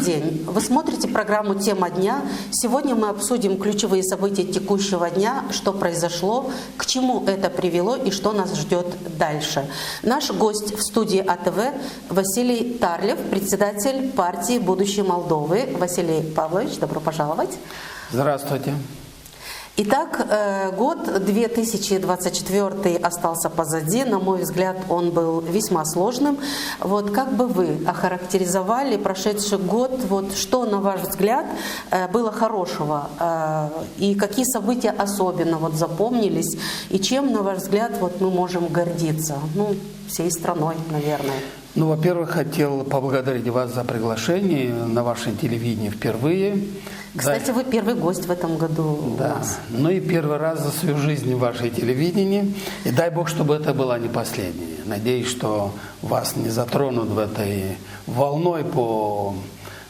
день. Вы смотрите программу «Тема дня». Сегодня мы обсудим ключевые события текущего дня, что произошло, к чему это привело и что нас ждет дальше. Наш гость в студии АТВ Василий Тарлев, председатель партии «Будущее Молдовы». Василий Павлович, добро пожаловать. Здравствуйте. Итак, год 2024 остался позади. На мой взгляд, он был весьма сложным. Вот как бы вы охарактеризовали прошедший год? Вот что, на ваш взгляд, было хорошего? И какие события особенно вот запомнились? И чем, на ваш взгляд, вот мы можем гордиться? Ну, всей страной, наверное. Ну, во-первых, хотел поблагодарить вас за приглашение на ваше телевидение впервые. Кстати, вы первый гость в этом году у нас. Ну и первый раз за свою жизнь в вашей телевидении. И дай Бог, чтобы это была не последняя. Надеюсь, что вас не затронут в этой волной по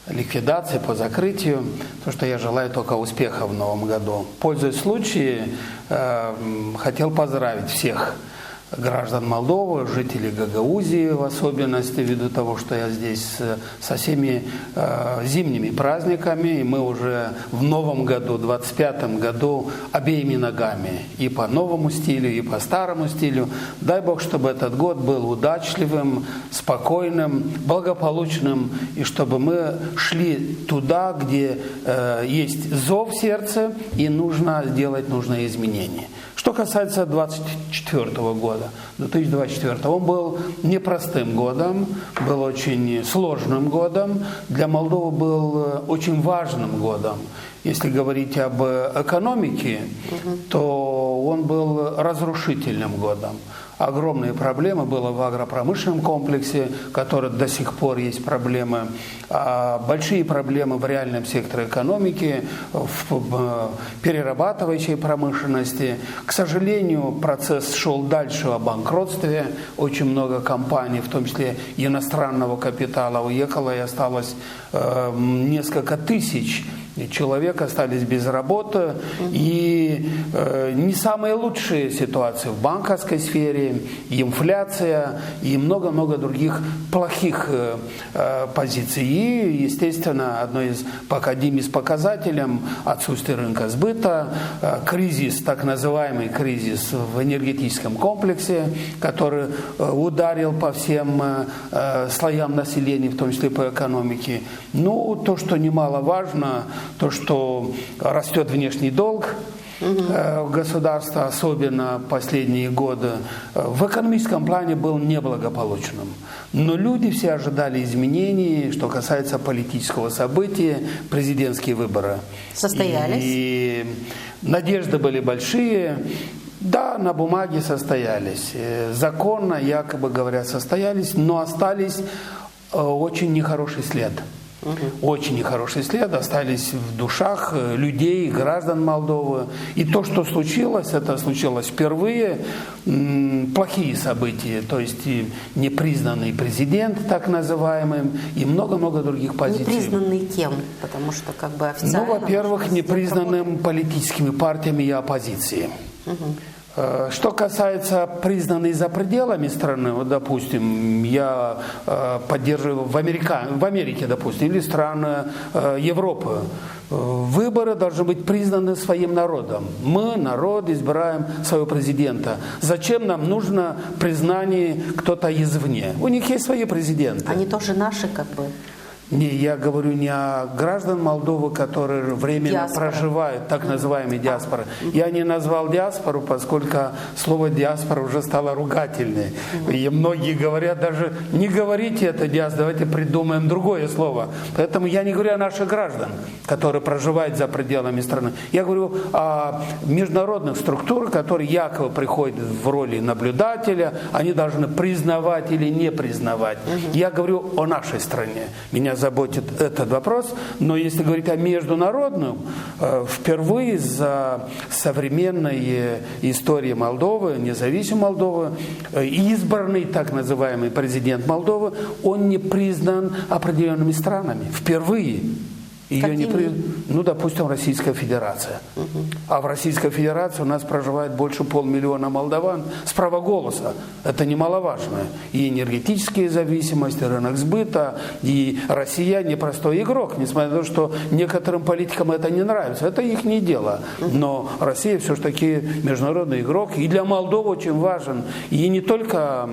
ликвидации, по закрытию. То, что я желаю только успеха в новом году. Пользуясь случаем, хотел поздравить всех граждан Молдовы, жителей Гагаузии в особенности, ввиду того, что я здесь со всеми зимними праздниками, и мы уже в новом году, 25-м году, обеими ногами, и по новому стилю, и по старому стилю. Дай Бог, чтобы этот год был удачливым, спокойным, благополучным, и чтобы мы шли туда, где есть зов в сердце, и нужно сделать нужные изменения. Что касается 2024 года, 2024, он был непростым годом, был очень сложным годом, для Молдовы был очень важным годом. Если говорить об экономике, то он был разрушительным годом. Огромные проблемы было в агропромышленном комплексе, который до сих пор есть проблемы. Большие проблемы в реальном секторе экономики, в перерабатывающей промышленности. К сожалению, процесс шел дальше о банкротстве. Очень много компаний, в том числе иностранного капитала, уехало, и осталось несколько тысяч человек остались без работы, и не самые лучшие ситуации в банковской сфере, и инфляция, и много-много других плохих позиций. И, естественно, одним из показателей отсутствие рынка сбыта, кризис, так называемый кризис в энергетическом комплексе, который ударил по всем слоям населения, в том числе по экономике. Ну, то, что немаловажно, то, что растет внешний долг государства, особенно последние годы, в экономическом плане был неблагополучным. Но люди все ожидали изменений, что касается политического события, президентские выборы. Состоялись? И надежды были большие. Да, на бумаге состоялись. Законно, якобы говоря, состоялись, но остались очень нехороший след. Очень нехороший след остались в душах людей, граждан Молдовы. И то, что случилось, это случилось впервые. Плохие события, то есть и непризнанный президент, так называемый, и много-много других позиций. Непризнанный кем? Потому что как бы официально... Ну, во-первых, непризнанным политическими партиями и оппозицией. Что касается признанной за пределами страны, вот, допустим, я поддерживаю в Америке, допустим, или страны Европы, выборы должны быть признаны своим народом. Мы, народ, избираем своего президента. Зачем нам нужно признание кто-то извне? У них есть свои президенты. Они тоже наши, как бы. Не, я говорю не о граждан Молдовы, которые временно проживают, так называемые диаспоры. Я не назвал диаспору, поскольку слово диаспора уже стало ругательное. И многие говорят даже, не говорите это диаспора, давайте придумаем другое слово. Поэтому я не говорю о наших граждан, которые проживают за пределами страны. Я говорю о международных структурах, которые якобы приходят в роли наблюдателя, они должны признавать или не признавать. Я говорю о нашей стране. Меня заботит этот вопрос, но если говорить о международном, впервые за современной истории Молдовы, независимой Молдовы, избранный так называемый президент Молдовы, он не признан определенными странами. Впервые. Ее ну, допустим, Российская Федерация. А в Российской Федерации у нас проживает больше 500 000 молдаван с права голоса. Это немаловажно. И энергетические зависимости, рынок сбыта, и Россия непростой игрок, несмотря на то, что некоторым политикам это не нравится. Это их не дело. Но Россия все-таки международный игрок, и для Молдовы очень важен. И не только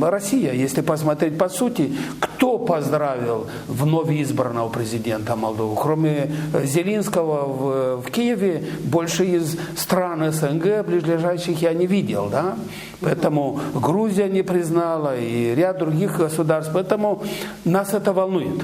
Россия. Если посмотреть по сути, кто поздравил вновь избранного президента Молдовы? Кроме Зеленского в Киеве, больше из стран СНГ ближайших я не видел. Да? Поэтому Грузия не признала и ряд других государств. Поэтому нас это волнует.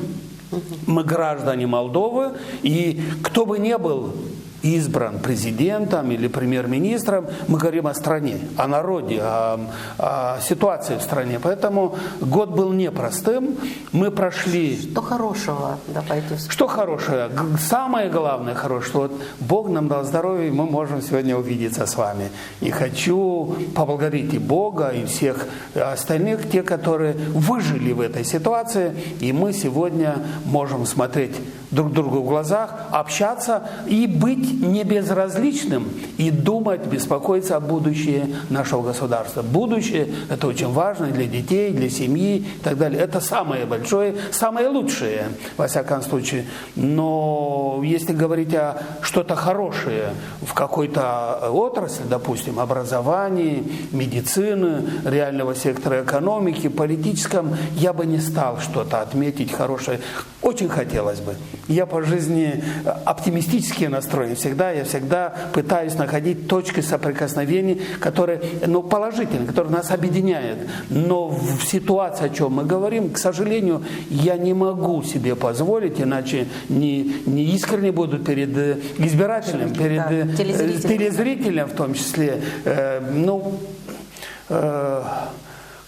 Мы граждане Молдовы, и кто бы ни был избран президентом или премьер-министром, мы говорим о стране, о народе, о ситуации в стране. Поэтому год был непростым. Мы прошли... Что хорошего? Давайте. Что хорошее? Самое главное хорошее, что вот Бог нам дал здоровье, и мы можем сегодня увидеться с вами. И хочу поблагодарить и Бога, и всех остальных, те, которые выжили в этой ситуации. И мы сегодня можем смотреть друг другу в глазах, общаться и быть не безразличным, и думать, беспокоиться о будущем нашего государства. Будущее – это очень важно для детей, для семьи и так далее. Это самое большое, самое лучшее, во всяком случае. Но если говорить о что-то хорошее в какой-то отрасли, допустим, образовании, медицины, реального сектора экономики, политическом, я бы не стал что-то отметить хорошее. Очень хотелось бы. Я по жизни оптимистически настроен всегда. Я всегда пытаюсь находить точки соприкосновения, которые, положительные, которые нас объединяют. Но в ситуации, о чем мы говорим, к сожалению, я не могу себе позволить, иначе не искренне буду перед избирателем, перед телезрителем в том числе.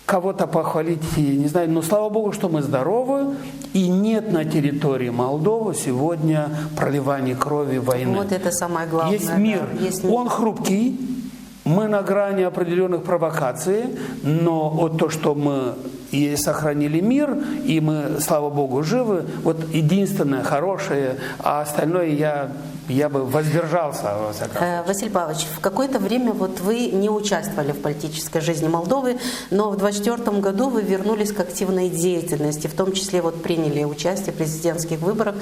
Кого-то похвалить, не знаю, но слава Богу, что мы здоровы, и нет на территории Молдовы сегодня проливания крови, войны. Вот это самое главное. Есть мир, да, есть мир. Он хрупкий, мы на грани определенных провокаций, но вот то, что мы и сохранили мир, и мы, слава Богу, живы, вот единственное хорошее, а остальное я бы воздержался. Во всяком случае. Василий Павлович, в какое-то время вот вы не участвовали в политической жизни Молдовы, но в 2024 году вы вернулись к активной деятельности, в том числе вот приняли участие в президентских выборах.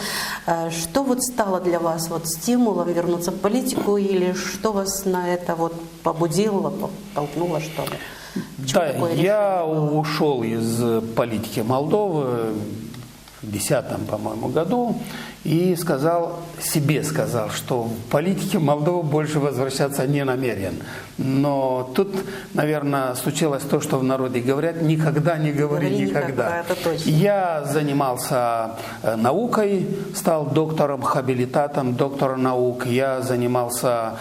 Что вот стало для вас вот стимулом вернуться в политику, или что вас на это вот побудило, подтолкнуло, что ли? Да, я ушел из политики Молдовы в 2010, по-моему, году и себе сказал, что в политике Молдовы больше возвращаться не намерен. Но тут, наверное, случилось то, что в народе говорят: никогда не говори никогда. Это точно. Я занимался наукой, стал доктором-хабилитатом, доктором наук. Я занимался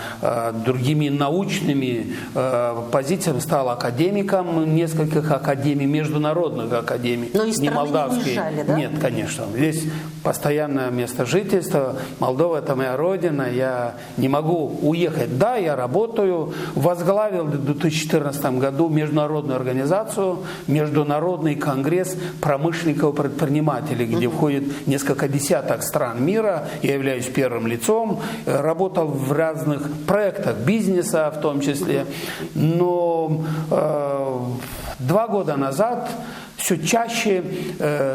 другими научными позициями, стал академиком нескольких академий, международных академий. Но из не страны молдавских. не уезжали, да? Нет, конечно. Здесь постоянное место жительства. Молдова – это моя родина. Я не могу уехать. Да, я работаю. Возглавил в 2014 году международную организацию, Международный конгресс промышленников и предпринимателей, где входит несколько десяток стран мира. Я являюсь первым лицом. Работал в разных проектах бизнеса в том числе. Но 2 года назад все чаще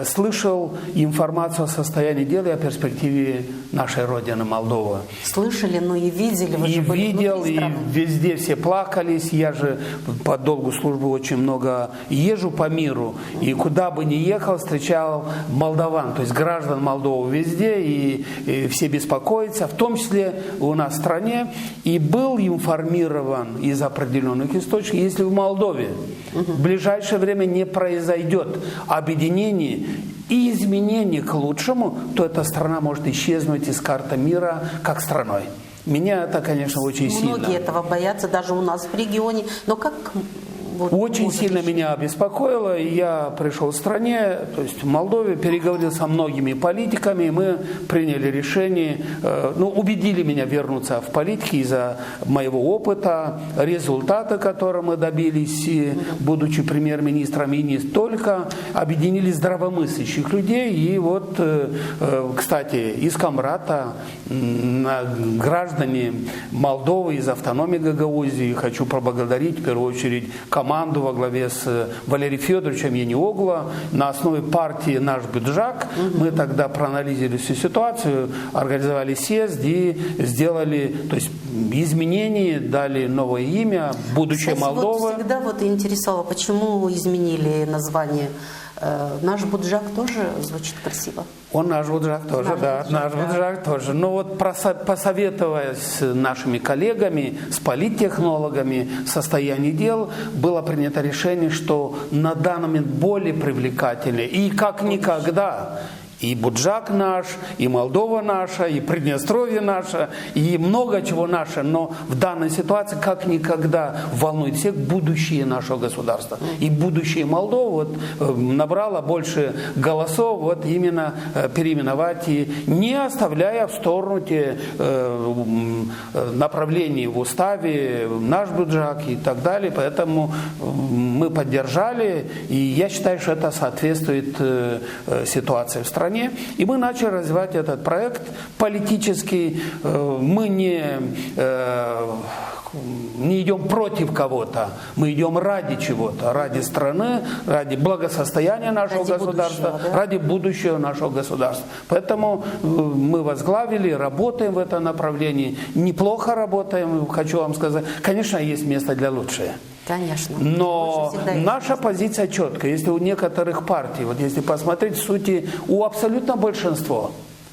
слышал информацию о состоянии дела и о перспективе нашей Родины Молдовы. Слышали, но и видели. Вы И же были видел, внутри и страны. везде все плакались. Я же по долгу службы очень много езжу по миру. И куда бы ни ехал, встречал молдаван, то есть граждан Молдовы везде. И все беспокоятся, в том числе у нас в стране. И был информирован из определенных источников, если в Молдове в ближайшее время не произойдет объединение и изменение к лучшему, то эта страна может исчезнуть из карты мира как страной. Меня это, конечно, очень сильно. Многие этого боятся, даже у нас в регионе. Но как Очень сильно меня обеспокоило, и я пришел в стране, то есть в Молдове, переговорил со многими политиками, и мы приняли решение, убедили меня вернуться в политику из-за моего опыта, результата, которого мы добились, будучи премьер-министром, и не столько, объединили здравомыслящих людей, и вот, кстати, из Камрата граждане Молдовы из автономии Гагаузии, хочу поблагодарить в первую очередь команду во главе с Валерием Федоровичем Яниоглу на основе партии «Наш Буджак». Мы тогда проанализировали всю ситуацию, организовали съезд и сделали, то есть, изменения, дали новое имя «Будущее Молдовы». Всегда интересовало, почему изменили название. Наш Буджак тоже звучит красиво. Он наш Буджак тоже, наш Буджак тоже. Но вот посоветоваясь с нашими коллегами, с политтехнологами, состояние дел, было принято решение, что на данный момент более привлекательнее и как никогда и Буджак наш, и Молдова наша, и Приднестровье наше, и много чего наше, но в данной ситуации как никогда волнует всех будущее нашего государства. И будущее Молдовы набрало больше голосов именно переименовать, и не оставляя в сторону те направления в уставе, наш Буджак и так далее. Поэтому мы поддержали, и я считаю, что это соответствует ситуации в стране. И мы начали развивать этот проект политический. Мы не идем против кого-то, мы идем ради чего-то, ради страны, ради благосостояния нашего государства, ради будущего нашего государства. Поэтому мы возглавили, работаем в этом направлении, неплохо работаем, хочу вам сказать. Конечно, есть место для лучшего. Конечно. Но наша позиция четкая. Если у некоторых партий, если посмотреть в сути, у абсолютно большинства,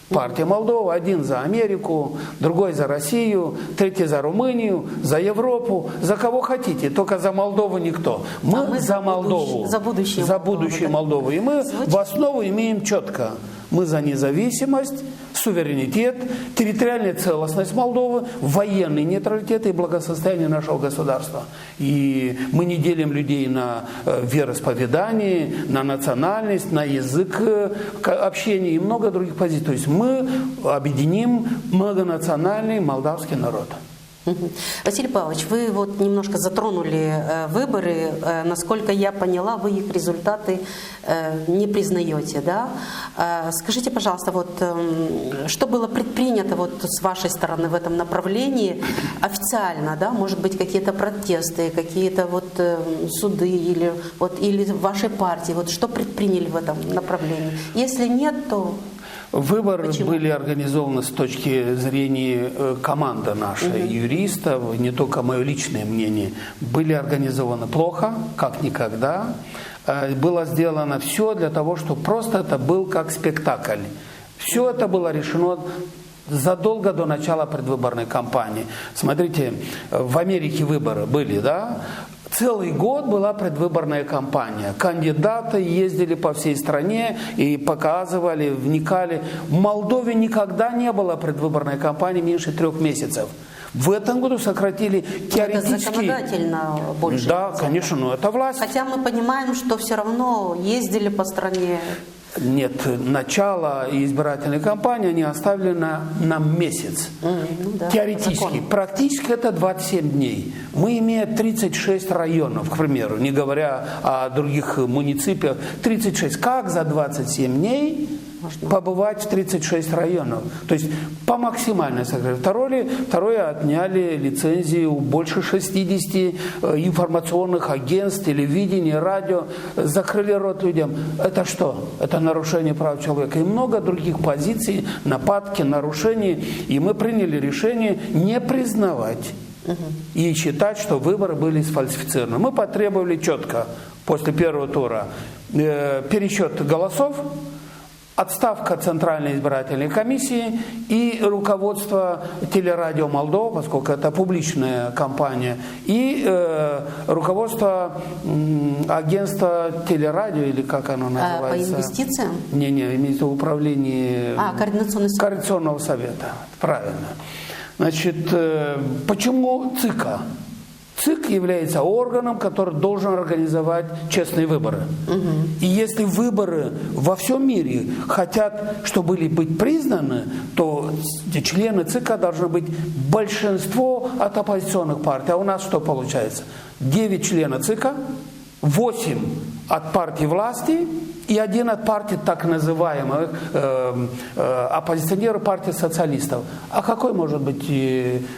партия Молдова, один за Америку, другой за Россию, третий за Румынию, за Европу, за кого хотите, только за Молдову никто. Мы за Молдову, за будущее Молдовы. И мы в основу имеем четко. Мы за независимость, суверенитет, территориальную целостность Молдовы, военный нейтралитет и благосостояние нашего государства. И мы не делим людей на вероисповедание, на национальность, на язык общения и много других позиций. То есть мы объединим многонациональный молдавский народ. Василий Павлович, вы немножко затронули выборы. Насколько я поняла, вы их результаты не признаете, да? Скажите, пожалуйста, что было предпринято с вашей стороны в этом направлении официально, да? Может быть, какие-то протесты, какие-то суды или вашей партии? Что предприняли в этом направлении? Если нет, то... Выборы были организованы с точки зрения команды нашей, юристов, не только мое личное мнение, были организованы плохо, как никогда. Было сделано все для того, чтобы просто это был как спектакль. Все это было решено задолго до начала предвыборной кампании. Смотрите, в Америке выборы были, да? Целый год была предвыборная кампания. Кандидаты ездили по всей стране и показывали, вникали. В Молдове никогда не было предвыборной кампании меньше 3 месяцев. В этом году сократили теоретически... Это законодательно больше. Да, конечно, но это власть. Хотя мы понимаем, что все равно ездили по стране. Нет, начало избирательной кампании они оставили на месяц. Теоретически. Практически это 27 дней. Мы имеем 36 районов, к примеру, не говоря о других муниципиях. 36. Как за 27 дней побывать в 36 районов? То есть по максимальной сократили. Второе, отняли лицензии у больше 60 информационных агентств, телевидения, радио. Закрыли рот людям. Это что? Это нарушение прав человека. И много других позиций, нападки, нарушений. И мы приняли решение не признавать и считать, что выборы были сфальсифицированы. Мы потребовали четко после первого тура пересчет голосов, отставка Центральной избирательной комиссии и руководство Телерадио Молдова, поскольку это публичная компания, и руководство агентства Телерадио, или как оно называется? По инвестициям? Не, имеется управление Координационного совета. Правильно. Значит, почему ЦИКа? ЦИК является органом, который должен организовать честные выборы. И если выборы во всем мире хотят, чтобы быть признаны, то члены ЦИКа должны быть большинство от оппозиционных партий. А у нас что получается? 9 членов ЦИКа, 8 от партии власти и 1 от партии так называемых оппозиционеров, партии социалистов. А какое может быть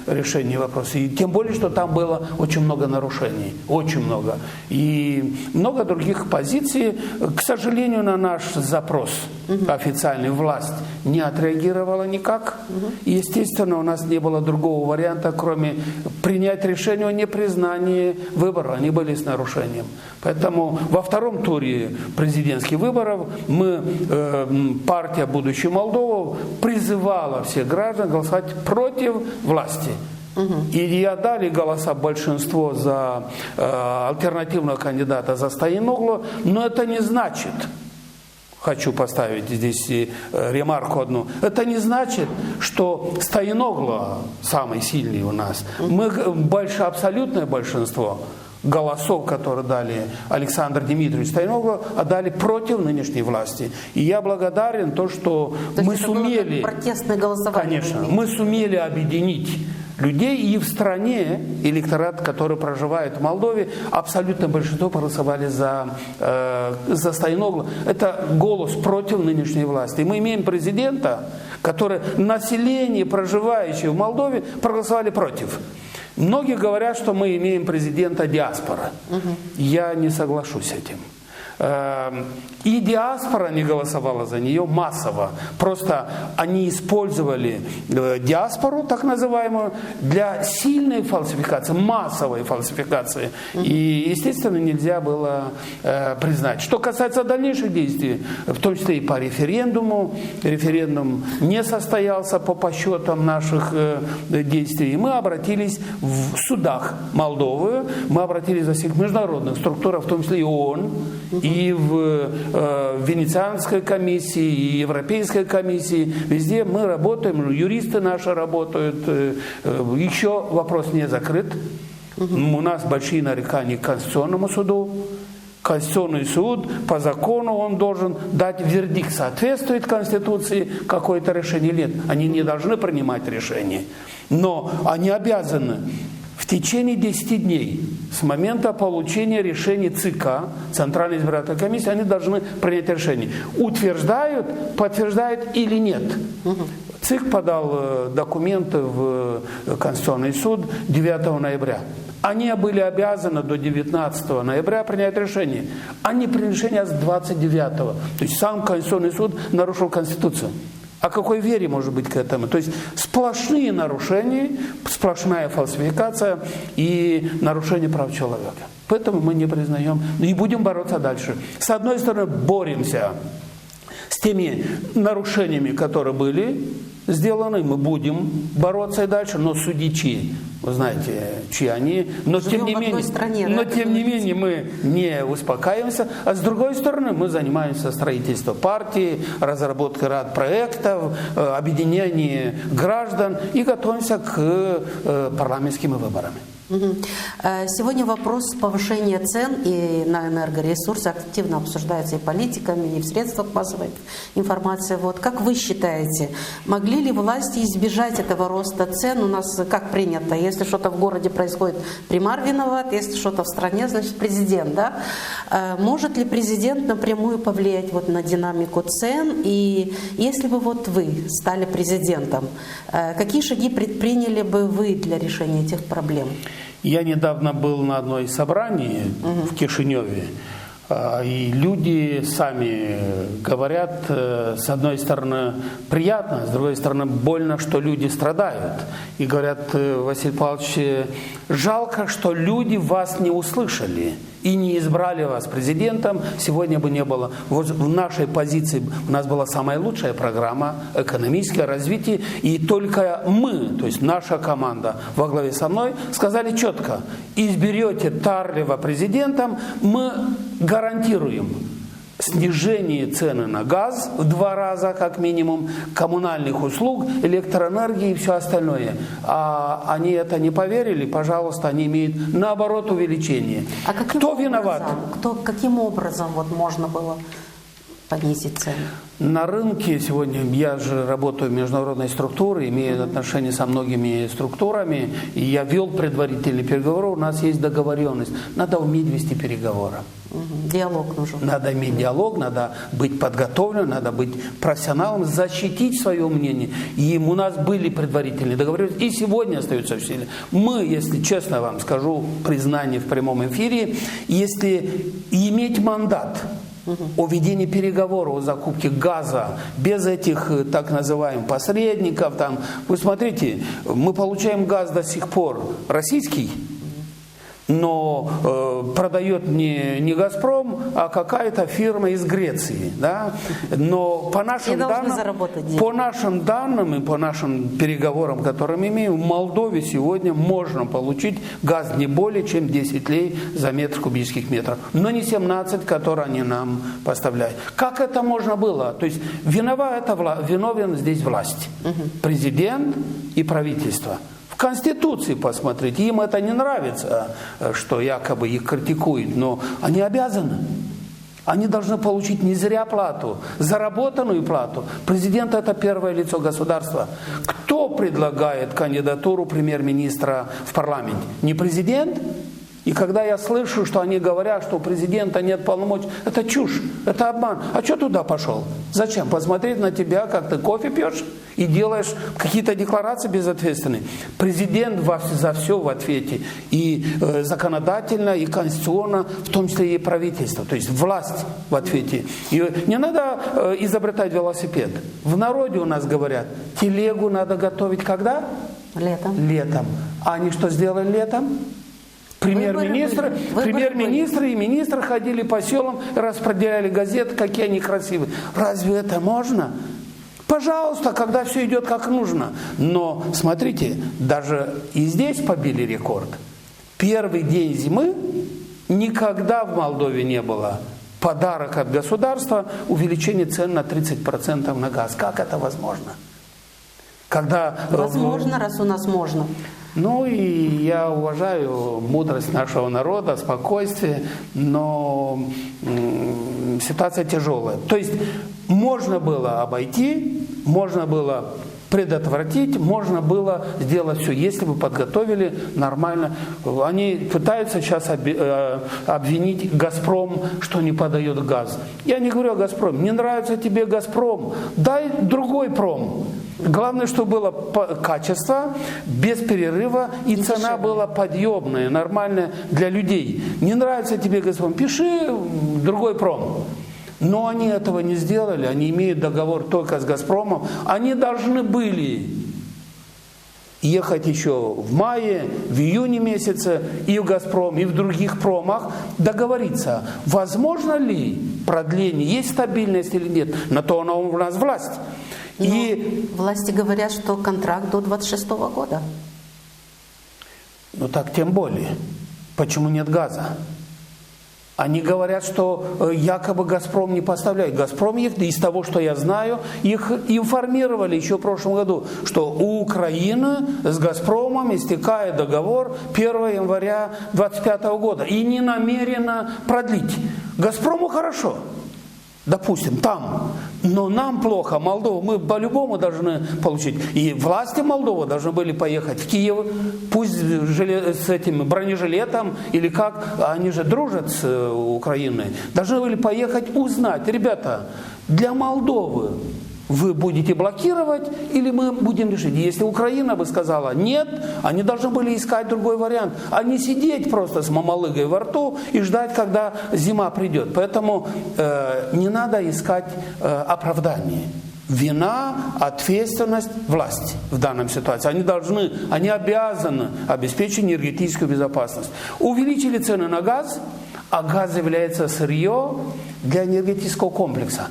решение вопроса? И тем более, что там было очень много нарушений. Очень много. И много других позиций. К сожалению, на наш запрос официальная власть не отреагировала никак. И, естественно, у нас не было другого варианта, кроме принять решение о непризнании выборов. Они были с нарушением. Поэтому во втором туре президентских выборов партия «Будущее Молдова» призывала всех граждан голосовать против власти. И отдали голоса большинство за альтернативного кандидата, за Стояноглу, но это не значит, хочу поставить здесь ремарку одну, это не значит, что Стояноглу самый сильный у нас. Мы абсолютное большинство голосов, которые дали Александр Дмитриевич Стояноглу, отдали против нынешней власти. И я благодарен то, что мы сумели, протестное голосование, конечно, мы сумели объединить людей, и в стране электорат, который проживает в Молдове, абсолютно большинство проголосовали за Стояноглу. Это голос против нынешней власти. И мы имеем президента, который население, проживающее в Молдове, проголосовали против. Многие говорят, что мы имеем президента диаспоры. Я не соглашусь с этим. И диаспора не голосовала за нее массово. Просто они использовали диаспору, так называемую, для сильной фальсификации, массовой фальсификации. И, естественно, нельзя было признать. Что касается дальнейших действий, в том числе и по референдуму, референдум не состоялся по подсчетам наших действий. И мы обратились в судах Молдовы, мы обратились во всех международных структурах, в том числе и ООН, и в Венецианской комиссии, и Европейской комиссии. Везде мы работаем, юристы наши работают. Еще вопрос не закрыт. У нас большие нарекания к Конституционному суду. Конституционный суд по закону он должен дать вердикт, соответствует Конституции какое-то решение или нет. Они не должны принимать решение. Но они обязаны в течение 10 дней с момента получения решения ЦИКа, Центральной избирательной комиссии, они должны принять решение. Утверждают, подтверждают или нет. ЦИК подал документы в Конституционный суд 9 ноября. Они были обязаны до 19 ноября принять решение. Они приняли решение с 29-го. То есть сам Конституционный суд нарушил Конституцию. О какой вере может быть к этому? То есть сплошные нарушения, сплошная фальсификация и нарушение прав человека. Поэтому мы не признаем и будем бороться дальше. С одной стороны, боремся с теми нарушениями, которые были сделаны, мы будем бороться и дальше, но судить чьи? Вы знаете, чьи они. Но тем не менее мы не успокаиваемся. А с другой стороны, мы занимаемся строительством партии, разработкой ряда проектов, объединением граждан и готовимся к парламентским выборам. Сегодня вопрос повышения цен и на энергоресурсы активно обсуждается и политиками, и в средствах массовой информации. Вот как вы считаете, могли ли власти избежать этого роста цен? У нас как принято, если что-то в городе происходит, примар виноват, если что-то в стране, значит президент, да? Может ли президент напрямую повлиять вот на динамику цен? И если бы вот вы стали президентом, какие шаги предприняли бы вы для решения этих проблем? Я недавно был на одной из собраний в Кишиневе, и люди сами говорят, с одной стороны приятно, с другой стороны больно, что люди страдают. И говорят: Василий Павлович, жалко, что люди вас не услышали и не избрали вас президентом, сегодня бы не было. Вот в нашей позиции у нас была самая лучшая программа экономическое развитие, и только мы, то есть наша команда во главе со мной, сказали четко: изберете Тарлева президентом, мы гарантируем снижение цены на газ в 2 раза, как минимум, коммунальных услуг, электроэнергии и все остальное. А они это не поверили, пожалуйста, они имеют наоборот увеличение. А Кто виноват? Каким образом вот можно было понизить цены? На рынке сегодня, я же работаю в международной структуре, имею отношения со многими структурами, и я вел предварительные переговоры, у нас есть договоренность. Надо уметь вести переговоры. Диалог нужен. Надо иметь диалог, надо быть подготовленным, надо быть профессионалом, защитить свое мнение. И у нас были предварительные договоренности, и сегодня остаются в силе. Мы, если честно вам скажу, признание в прямом эфире, если иметь мандат о ведении переговоров о закупке газа без этих так называемых посредников, там, вы смотрите, мы получаем газ до сих пор российский, но продает не «Газпром», а какая-то фирма из Греции. Да? Но по нашим данным и по нашим переговорам, которые мы имеем, в Молдове сегодня можно получить газ не более чем 10 лей за метр кубических метров, но не 17, которые они нам поставляют. Как это можно было? То есть виновен здесь власть, президент и правительство. В Конституции посмотрите, им это не нравится, что якобы их критикуют, но они обязаны. Они должны получить не зря плату, заработанную плату. Президент – это первое лицо государства. Кто предлагает кандидатуру премьер-министра в парламент? Не президент? И когда я слышу, что они говорят, что у президента нет полномочий, это чушь, это обман. А что туда пошел? Зачем? Посмотреть на тебя, как ты кофе пьешь и делаешь какие-то декларации безответственные. Президент за все в ответе. И законодательно, и конституционно, в том числе и правительство. То есть власть в ответе. И не надо изобретать велосипед. В народе у нас говорят, телегу надо готовить когда? Летом. А они что сделали летом? Премьер-министр и министры ходили по селам, распределяли газеты, какие они красивые. Разве это можно? Пожалуйста, когда все идет как нужно. Но, смотрите, даже и здесь побили рекорд. Первый день зимы никогда в Молдове не было. Подарок от государства, увеличение цен на 30% на газ. Как это возможно? Возможно, раз у нас можно. Ну и я уважаю мудрость нашего народа, спокойствие, но ситуация тяжелая. То есть можно было обойти, можно было предотвратить, можно было сделать все, если бы подготовили нормально. Они пытаются сейчас обвинить «Газпром», что не подает газ. Я не говорю о «Газпроме». Не нравится тебе «Газпром», дай другой пром. Главное, чтобы было качество, без перерыва, и цена была подъемная, нормальная для людей. Не нравится тебе «Газпром», пиши другой пром. Но они этого не сделали, они имеют договор только с «Газпромом». Они должны были ехать еще в мае, в июне месяце и в «Газпром», и в других промах, договориться, возможно ли продление, есть стабильность или нет. На то она у нас власть. И власти говорят, что контракт до 26 года. Ну так тем более. Почему нет газа? Они говорят, что якобы «Газпром» не поставляет. «Газпром» их, из того, что я знаю, их информировали еще в прошлом году, что у Украины с «Газпромом» истекает договор 1 января 2025 года. И не намерена продлить. «Газпрому» хорошо. Допустим, там. Но нам плохо, Молдова, мы по-любому должны получить. И власти Молдовы должны были поехать в Киев, пусть с этим бронежилетом, или как, они же дружат с Украиной. Должны были поехать узнать, ребята, для Молдовы вы будете блокировать или мы будем решить. Если Украина бы сказала нет, они должны были искать другой вариант, а не сидеть просто с мамалыгой во рту и ждать, когда зима придет. Поэтому не надо искать оправдания. Вина, ответственность, власть в данной ситуации. Они обязаны обеспечить энергетическую безопасность. Увеличили цены на газ, а газ является сырьем для энергетического комплекса.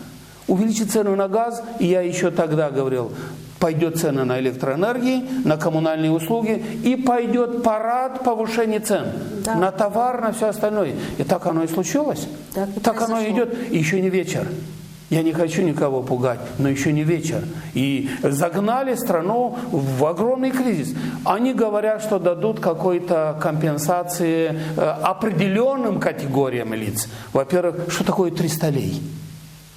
Увеличить цену на газ, и я еще тогда говорил, пойдет цена на электроэнергию, на коммунальные услуги, и пойдет парад повышения цен на товар, на все остальное. И так оно и случилось. Так оно и идет. И еще не вечер. Я не хочу никого пугать, но еще не вечер. И загнали страну в огромный кризис. Они говорят, что дадут какой-то компенсации определенным категориям лиц. Во-первых, что такое 300 лей?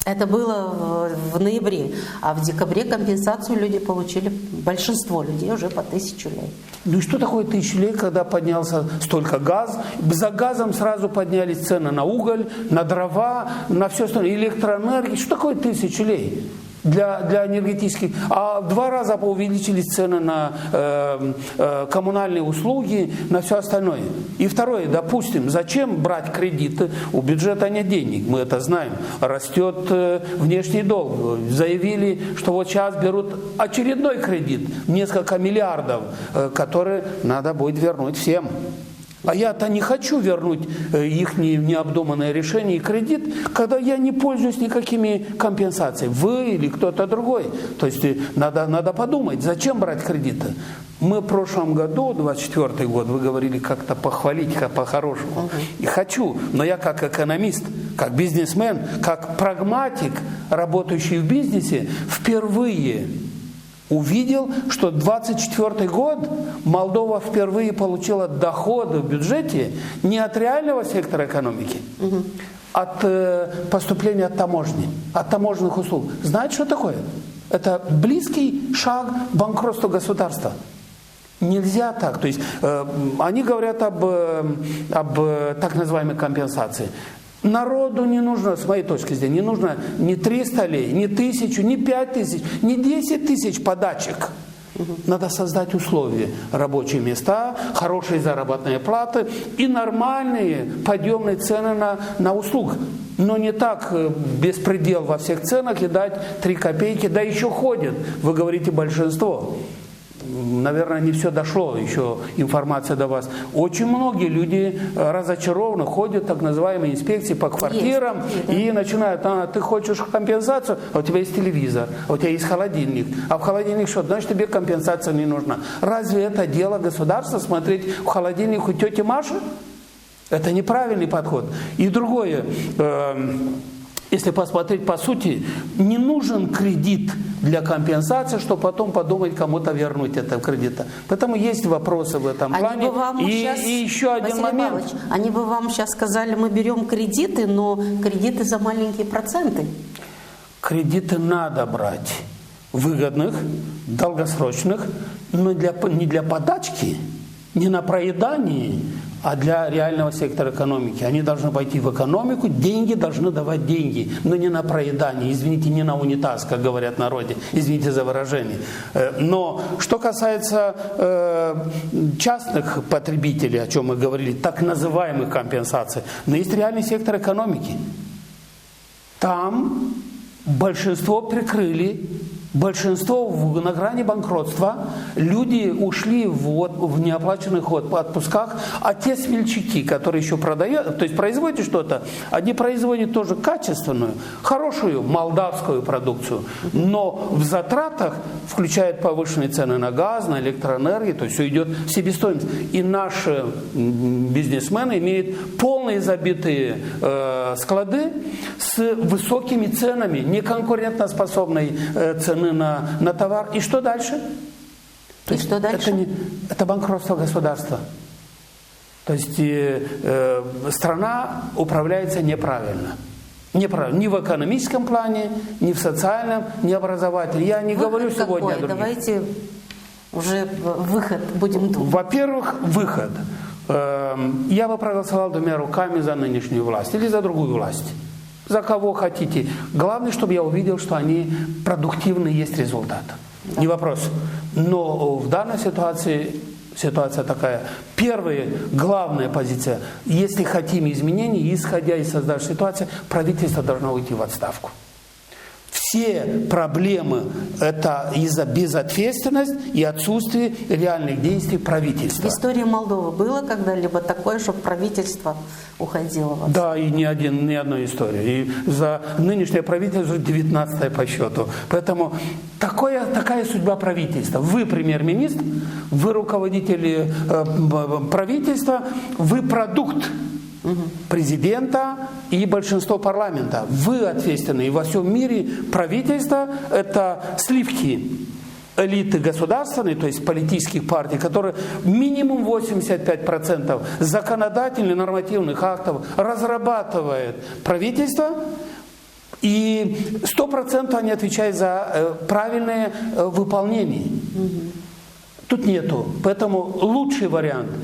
Это было в ноябре, а в декабре компенсацию люди получили, большинство людей уже по 1000 лей. Ну и что такое 1000 лей, когда поднялся столько газ? За газом сразу поднялись цены на уголь, на дрова, на все остальное, электроэнергию. Что такое 1000 лей? Для энергетических, а в 2 раза увеличились цены на коммунальные услуги, на все остальное. И второе, допустим, зачем брать кредиты? У бюджета нет денег, мы это знаем. Растет внешний долг. Заявили, что вот сейчас берут очередной кредит, несколько миллиардов, которые надо будет вернуть всем. А я-то не хочу вернуть их необдуманное решение и кредит, когда я не пользуюсь никакими компенсациями. Вы или кто-то другой. То есть надо подумать, зачем брать кредиты. Мы в прошлом году, 24-й год, вы говорили как-то похвалить по-хорошему. И хочу, но я как экономист, как бизнесмен, как прагматик, работающий в бизнесе, впервые увидел, что 24 год Молдова впервые получила доходы в бюджете не от реального сектора экономики, от поступления от таможни, от таможенных услуг. Знаете, что такое? Это близкий шаг к банкротству государства. Нельзя так. То есть они говорят об так называемой компенсации. Народу не нужно, с моей точки зрения, не нужно ни 300 лей, ни 1000, ни 5000, ни 10 тысяч подачек. Надо создать условия, рабочие места, хорошие заработные платы и нормальные подъемные цены на услуги. Но не так беспредел во всех ценах и дать 3 копейки, да еще ходят, вы говорите большинство. Наверное, не все дошло, еще информация до вас. Очень многие люди разочарованы, ходят так называемые инспекции по квартирам и начинают: ты хочешь компенсацию, а у тебя есть телевизор, а у тебя есть холодильник. А в холодильник что? Значит, тебе компенсация не нужна. Разве это дело государства смотреть в холодильник у тети Маши? Это неправильный подход. И другое. Если посмотреть по сути, не нужен кредит для компенсации, чтобы потом подумать, кому-то вернуть это кредита. Поэтому есть вопросы в этом плане. И еще один момент. Павлович, они бы вам сейчас сказали: мы берем кредиты, но кредиты за маленькие проценты. Кредиты надо брать выгодных, долгосрочных, но не для подачки, не на проедание, а для реального сектора экономики. Они должны пойти в экономику, деньги должны давать деньги, но не на проедание, извините, не на унитаз, как говорят в народе, извините за выражение. Но что касается частных потребителей, о чем мы говорили, так называемых компенсаций, но есть реальный сектор экономики. Там большинство прикрыли, большинство на грани банкротства, люди ушли в неоплаченных отпусках, а те смельчаки, которые еще продают, то есть производят что-то, они производят тоже качественную, хорошую молдавскую продукцию, но в затратах включают повышенные цены на газ, на электроэнергию, то есть все идет в себестоимость. И наши бизнесмены имеют полные забитые склады с высокими ценами, неконкурентоспособной цены на товар. И что дальше? То есть что дальше? Это банкротство государства. То есть страна управляется неправильно. Неправильно. Ни в экономическом плане, ни в социальном, ни образовательном. Я не говорю сегодня о других. Давайте уже выход будем думать. Во-первых, выход. Я бы проголосовал 2 руками за нынешнюю власть или за другую власть. За кого хотите. Главное, чтобы я увидел, что они продуктивны, есть результат. Да. Не вопрос. Но в данной ситуации ситуация такая. Первая, главная позиция. Если хотим изменений, исходя из создавшей ситуации, правительство должно уйти в отставку. все проблемы – это из-за безответственности и отсутствия реальных действий правительства. В истории Молдовы было когда-либо такое, чтобы правительство уходило? Да, и ни одной истории. И за нынешнее правительство 19-е по счету. Поэтому такая судьба правительства. Вы премьер-министр, вы руководители правительства, вы продукт президента и большинство парламента. Вы ответственны. И во всем мире правительство – это сливки элиты государственной, то есть политических партий, которые минимум 85% законодательных нормативных актов разрабатывает правительство, и 100% они отвечают за правильное выполнение. Тут нету. Поэтому лучший вариант –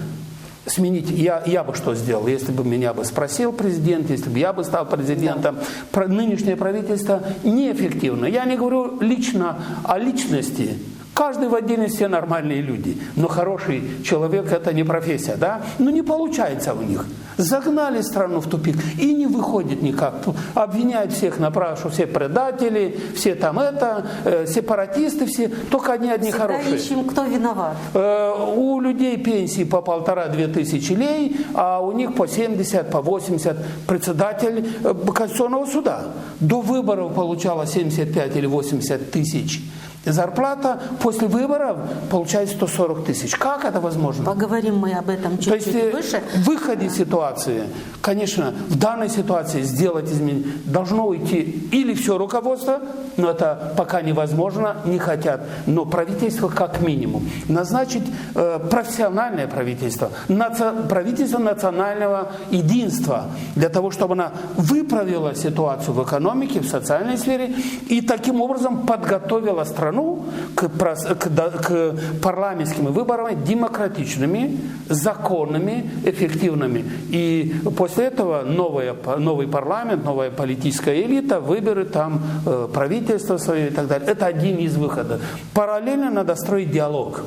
сменить. Я бы что сделал, если бы меня бы спросил президент, если бы я бы стал президентом. Нынешнее правительство неэффективно. Я не говорю лично о личности. Каждый в отдельности нормальные люди. Но хороший человек – это не профессия, да? Но не получается у них. Загнали страну в тупик и не выходит никак. Обвиняют всех направо, что все предатели, все там сепаратисты все. Только одни хорошие. Ищем, кто виноват. У людей пенсии по 1500-2000 тысячи лей, а у них по 70, по 80. Председатель Конституционного суда. До выборов получала 75 или 80 тысяч. Зарплата после выборов получает 140 тысяч. Как это возможно? Поговорим мы об этом чуть-чуть выше. В выходе ситуации, конечно, в данной ситуации сделать изменения должно уйти или все руководство, но это пока невозможно, не хотят, но правительство как минимум. Назначить профессиональное правительство, правительство национального единства, для того, чтобы оно выправило ситуацию в экономике, в социальной сфере и таким образом подготовила страну к парламентским выборам демократичными, законными, эффективными. И после этого новый парламент, новая политическая элита выберет там правительство свое и так далее. Это один из выходов. Параллельно надо строить диалог.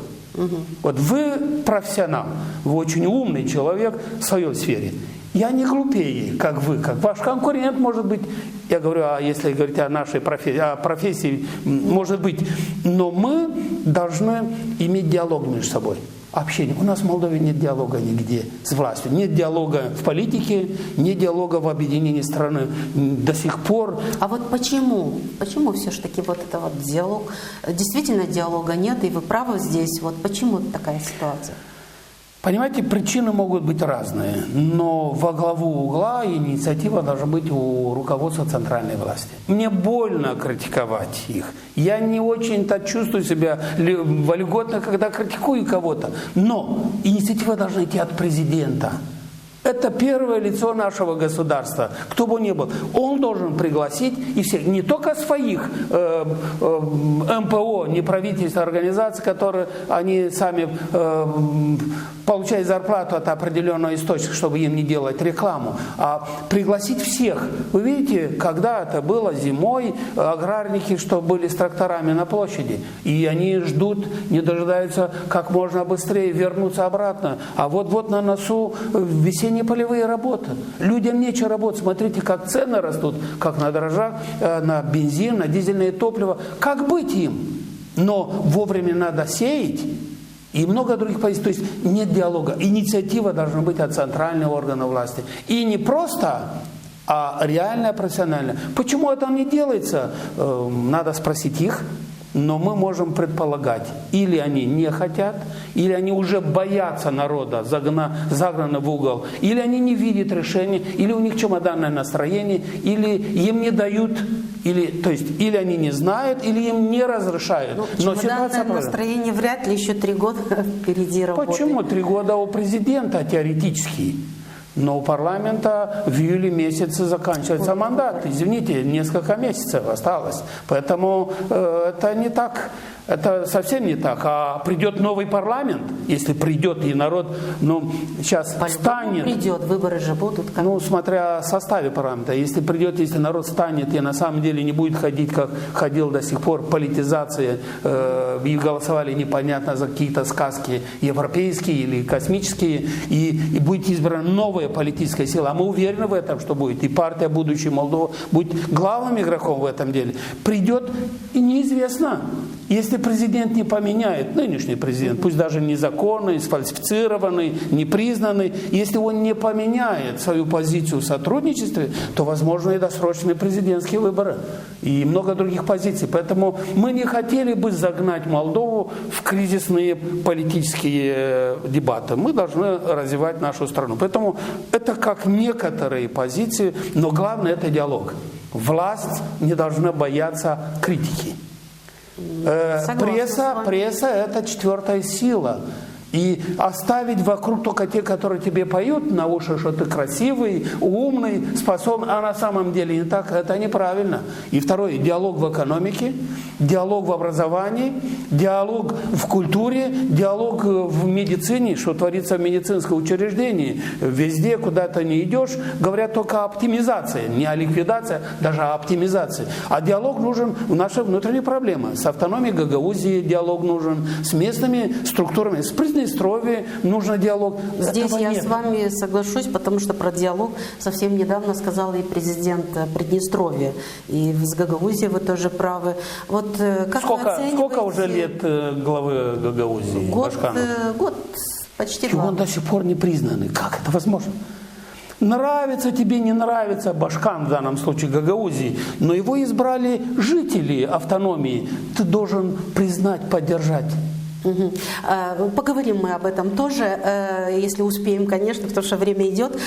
Вот вы профессионал, вы очень умный человек в своей сфере. Я не глупее, как вы, как ваш конкурент, может быть. Я говорю, если говорить о нашей профессии, может быть. Но мы должны иметь диалог между собой. Общение. У нас в Молдове нет диалога нигде с властью. Нет диалога в политике, нет диалога в объединении страны до сих пор. А вот почему? Почему все-таки вот это вот диалог? Действительно диалога нет, и вы правы здесь. Вот почему такая ситуация? Понимаете, причины могут быть разные, но во главу угла инициатива должна быть у руководства центральной власти. Мне больно критиковать их. Я не очень-то чувствую себя вольготно, когда критикую кого-то. Но инициатива должна идти от президента. Это первое лицо нашего государства, кто бы ни был. Он должен пригласить и всех, не только своих МПО, неправительственных организаций, которые они сами получают зарплату от определенного источника, чтобы им не делать рекламу, а пригласить всех. Вы видите, когда это было зимой, аграрники, что были с тракторами на площади, и они ждут, не дожидаются как можно быстрее вернуться обратно. А вот на носу весенние полевые работы. Людям нечего работать. Смотрите, как цены растут, как на дрожжах, на бензин, на дизельное топливо. Как быть им? Но вовремя надо сеять. И много других позиций. То есть нет диалога. Инициатива должна быть от центрального органа власти. И не просто, а реальная, профессиональная. Почему это не делается? Надо спросить их. Но мы можем предполагать, или они не хотят, или они уже боятся народа, загнаны в угол, или они не видят решения, или у них чемоданное настроение, или им не дают, или они не знают, или им не разрешают. Но чемоданное настроение вряд ли еще 3 года впереди работает. Почему 3 года у президента теоретически? Но у парламента в июле месяце заканчивается мандат. Извините, несколько месяцев осталось. Поэтому это не так Это совсем не так. А придет новый парламент, если придет и народ, сейчас станет... Придет, выборы же будут. Смотря о составе парламента. Если придет, если народ станет и на самом деле не будет ходить, как ходил до сих пор, политизация, и голосовали непонятно за какие-то сказки европейские или космические, и будет избрана новая политическая сила. А мы уверены в этом, что будет. И партия «Будущее Молдова» будет главным игроком в этом деле. Придет и неизвестно. Если президент не поменяет, нынешний президент, пусть даже незаконный, сфальсифицированный, непризнанный, если он не поменяет свою позицию в сотрудничестве, то возможно и досрочные президентские выборы. И много других позиций. Поэтому мы не хотели бы загнать Молдову в кризисные политические дебаты. Мы должны развивать нашу страну. Поэтому это как некоторые позиции, но главное это диалог. Власть не должна бояться критики. Пресса – это четвертая сила. И оставить вокруг только те, которые тебе поют на уши, что ты красивый, умный, способный, а на самом деле не так, это неправильно. И второе, диалог в экономике, диалог в образовании, диалог в культуре, диалог в медицине, что творится в медицинском учреждении. Везде, куда ты не идешь, говорят только о оптимизации, не о ликвидации, даже о оптимизации. А диалог нужен в нашей внутренней проблеме. С автономией Гагаузии диалог нужен, с местными структурами, с Приднестровьем нужен диалог. Здесь Этого я нет. с вами соглашусь, потому что про диалог совсем недавно сказал и президент Приднестровья. И с Гагаузией вы тоже правы. Вот как вы оцениваете... Сколько уже лет главы Гагаузии? Год, почти Чего 2. он до сих пор не признанный? Как это возможно? Нравится тебе, не нравится Башкан, в данном случае Гагаузии, но его избрали жители автономии. Ты должен признать, поддержать. Угу. Поговорим мы об этом тоже, если успеем, конечно, потому что время идет.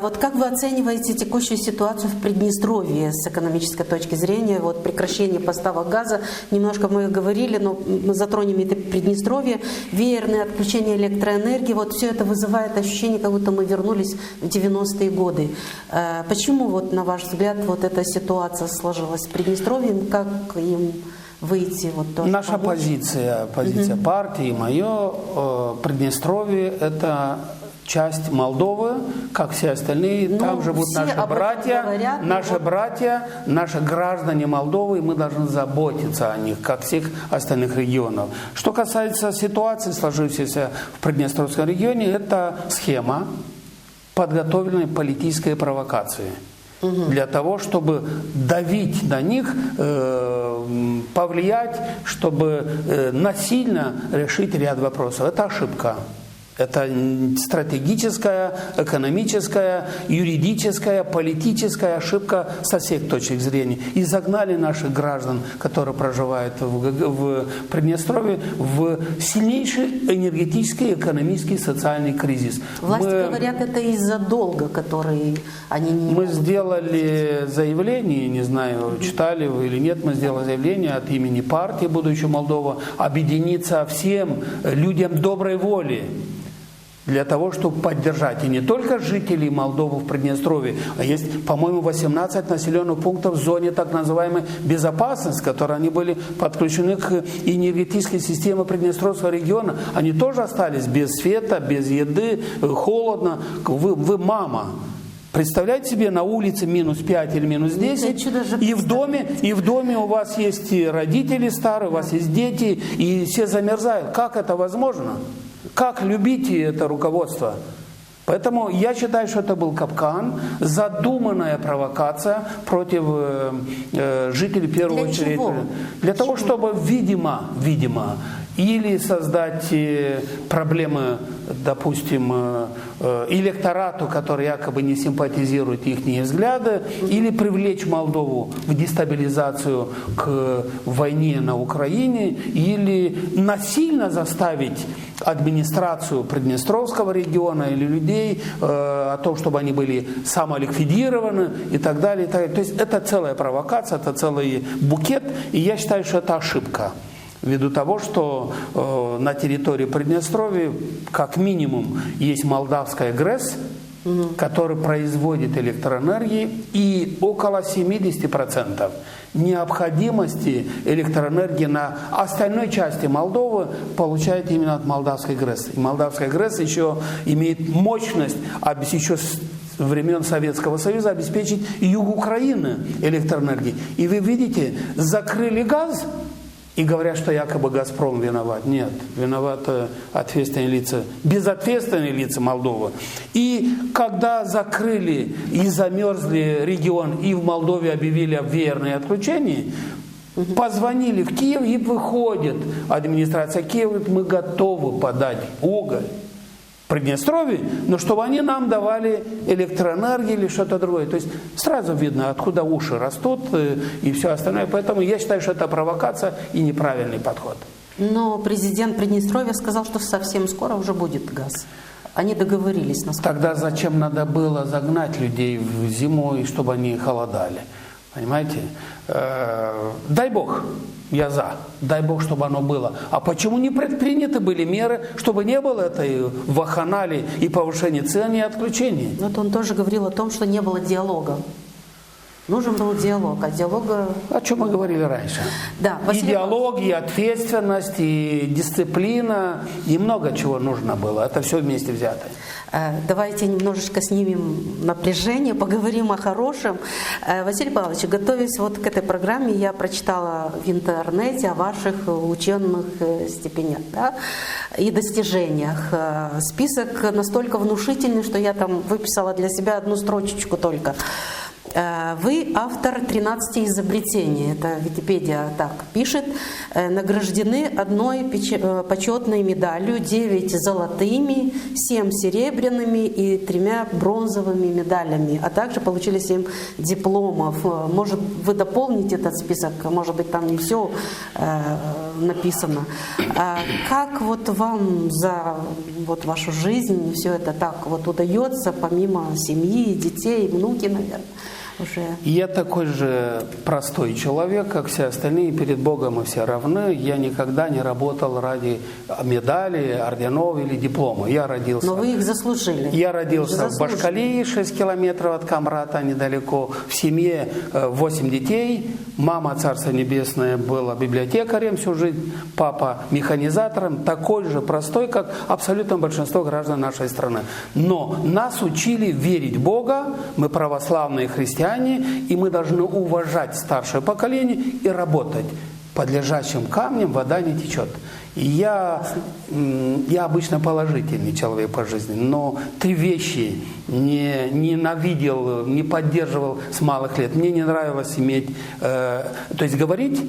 Вот как вы оцениваете текущую ситуацию в Приднестровье с экономической точки зрения? Вот прекращение поставок газа, немножко мы говорили, но мы затронем это Приднестровье, веерное отключение электроэнергии, вот все это вызывает ощущение, как будто мы вернулись в 90-е годы. Почему, вот, на ваш взгляд, вот эта ситуация сложилась в Приднестровье, как им выйти? Вот, тоже Наша помочь? позиция партии, мое, Приднестровье – это часть Молдовы, как все остальные. Ну, там живут все наши об этом братья, говорят, наши граждане Молдовы, и мы должны заботиться о них, как всех остальных регионов. Что касается ситуации, сложившейся в Приднестровском регионе, это схема подготовленной политической провокации. Для того, чтобы давить на них, повлиять, чтобы насильно решить ряд вопросов. Это ошибка. Это стратегическая, экономическая, юридическая, политическая ошибка со всех точек зрения. И загнали наших граждан, которые проживают в Приднестровье, в сильнейший энергетический, экономический, социальный кризис. Власти говорят, это из-за долга, который они не Мы могут. сделали заявление, не знаю, читали вы или нет, мы сделали заявление от имени партии «Будущее Молдова» объединиться всем людям доброй воли, для того, чтобы поддержать и не только жителей Молдовы в Приднестровье, а есть, по-моему, 18 населенных пунктов в зоне так называемой безопасности, которые они были подключены к энергетической системе Приднестровского региона. Они тоже остались без света, без еды, холодно. Вы мама. Представляете себе, на улице минус 5 или минус 10, и в доме у вас есть родители старые, у вас есть дети, и все замерзают. Как это возможно? Как любите это руководство? Поэтому я считаю, что это был капкан, задуманная провокация против жителей в первую очередь. Чего? Для того, чтобы, видимо, или создать проблемы, допустим, электорату, который якобы не симпатизирует их взгляды, или привлечь Молдову в дестабилизацию к войне на Украине, или насильно заставить администрацию Приднестровского региона или людей о том, чтобы они были самоликвидированы и так далее, и так далее. То есть это целая провокация, это целый букет, и я считаю, что это ошибка. Ввиду того, что на территории Приднестровья как минимум есть молдавская ГРЭС, который производит электроэнергии, и около 70% необходимости электроэнергии на остальной части Молдовы получает именно от молдавской ГРЭС. И молдавская ГРЭС еще имеет мощность, еще с времен Советского Союза, обеспечить юг Украины электроэнергией. И вы видите, закрыли газ, и говорят, что якобы «Газпром» виноват. Нет, виноваты ответственные лица, безответственные лица Молдовы. И когда закрыли и замерзли регион, и в Молдове объявили о веерное отключение, позвонили в Киев, и выходит администрация Киева, говорит, мы готовы подать уголь Приднестровье, но чтобы они нам давали электроэнергию или что-то другое. То есть сразу видно, откуда уши растут и все остальное. Поэтому я считаю, что это провокация и неправильный подход. Но президент Приднестровья сказал, что совсем скоро уже будет газ. Они договорились. Тогда зачем надо было загнать людей в зиму, и чтобы они холодали? Понимаете? Дай Бог, я за. Дай Бог, чтобы оно было. А почему не предприняты были меры, чтобы не было этой вакханалии и повышения цен и отключений? Вот он тоже говорил о том, что не было диалога. Нужен был диалог, а диалога... О чем мы говорили раньше. Да, и диалог, и ответственность, и дисциплина, и много чего нужно было. Это все вместе взято. Давайте немножечко снимем напряжение, поговорим о хорошем. Василий Павлович, готовясь вот к этой программе, я прочитала в интернете о ваших ученых степенях, да, и достижениях. Список настолько внушительный, что я там выписала для себя одну строчечку только. Вы автор 13 изобретений, это Википедия так пишет, награждены одной почетной медалью, 9 золотыми, 7 серебряными и 3 бронзовыми медалями, а также получили 7 дипломов. Может, вы дополните этот список, может быть, там не все написано. Как вот вам за вот вашу жизнь все это так вот удается, помимо семьи, детей, внуки, наверное? Уже. Я такой же простой человек, как все остальные. Перед Богом мы все равны. Я никогда не работал ради медали, орденов или диплома. Я родился... Но вы их заслужили. Я родился в Башкалии, 6 километров от Камрата, недалеко. В семье 8 детей. Мама, Царство Небесное, была библиотекарем всю жизнь. Папа механизатором. Такой же простой, как абсолютно большинство граждан нашей страны. Но нас учили верить в Бога. Мы православные христиане. И мы должны уважать старшее поколение и работать. Под лежачим камнем вода не течет. И я обычно положительный человек по жизни, но 3 вещи не ненавидел, не поддерживал с малых лет. Мне не нравилось иметь, то есть говорить,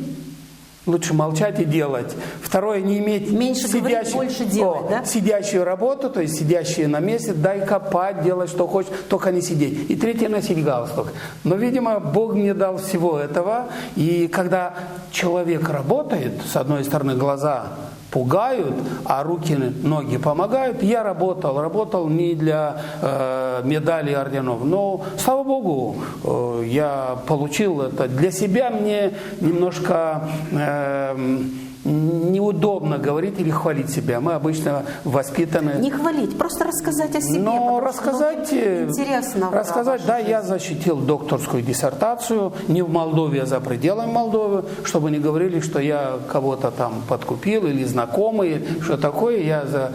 лучше молчать и делать. Второе, не иметь меньше говорить, больше делать, да? Сидящую работу, то есть сидящие на месте, дай копать, делать, что хочешь, только не сидеть. И третье, носить галстук. Но, видимо, Бог мне дал всего этого. И когда человек работает, с одной стороны, глаза пугают, а руки, ноги помогают. Я работал не для медалей и орденов, но, слава Богу, я получил это. Для себя мне немножко неудобно говорить или хвалить себя. Мы обычно воспитаны... Не хвалить, просто рассказать о себе. Но рассказать, интересно. Да, я защитил докторскую диссертацию не в Молдове, а за пределами Молдовы, чтобы не говорили, что я кого-то там подкупил или знакомый, что такое. Я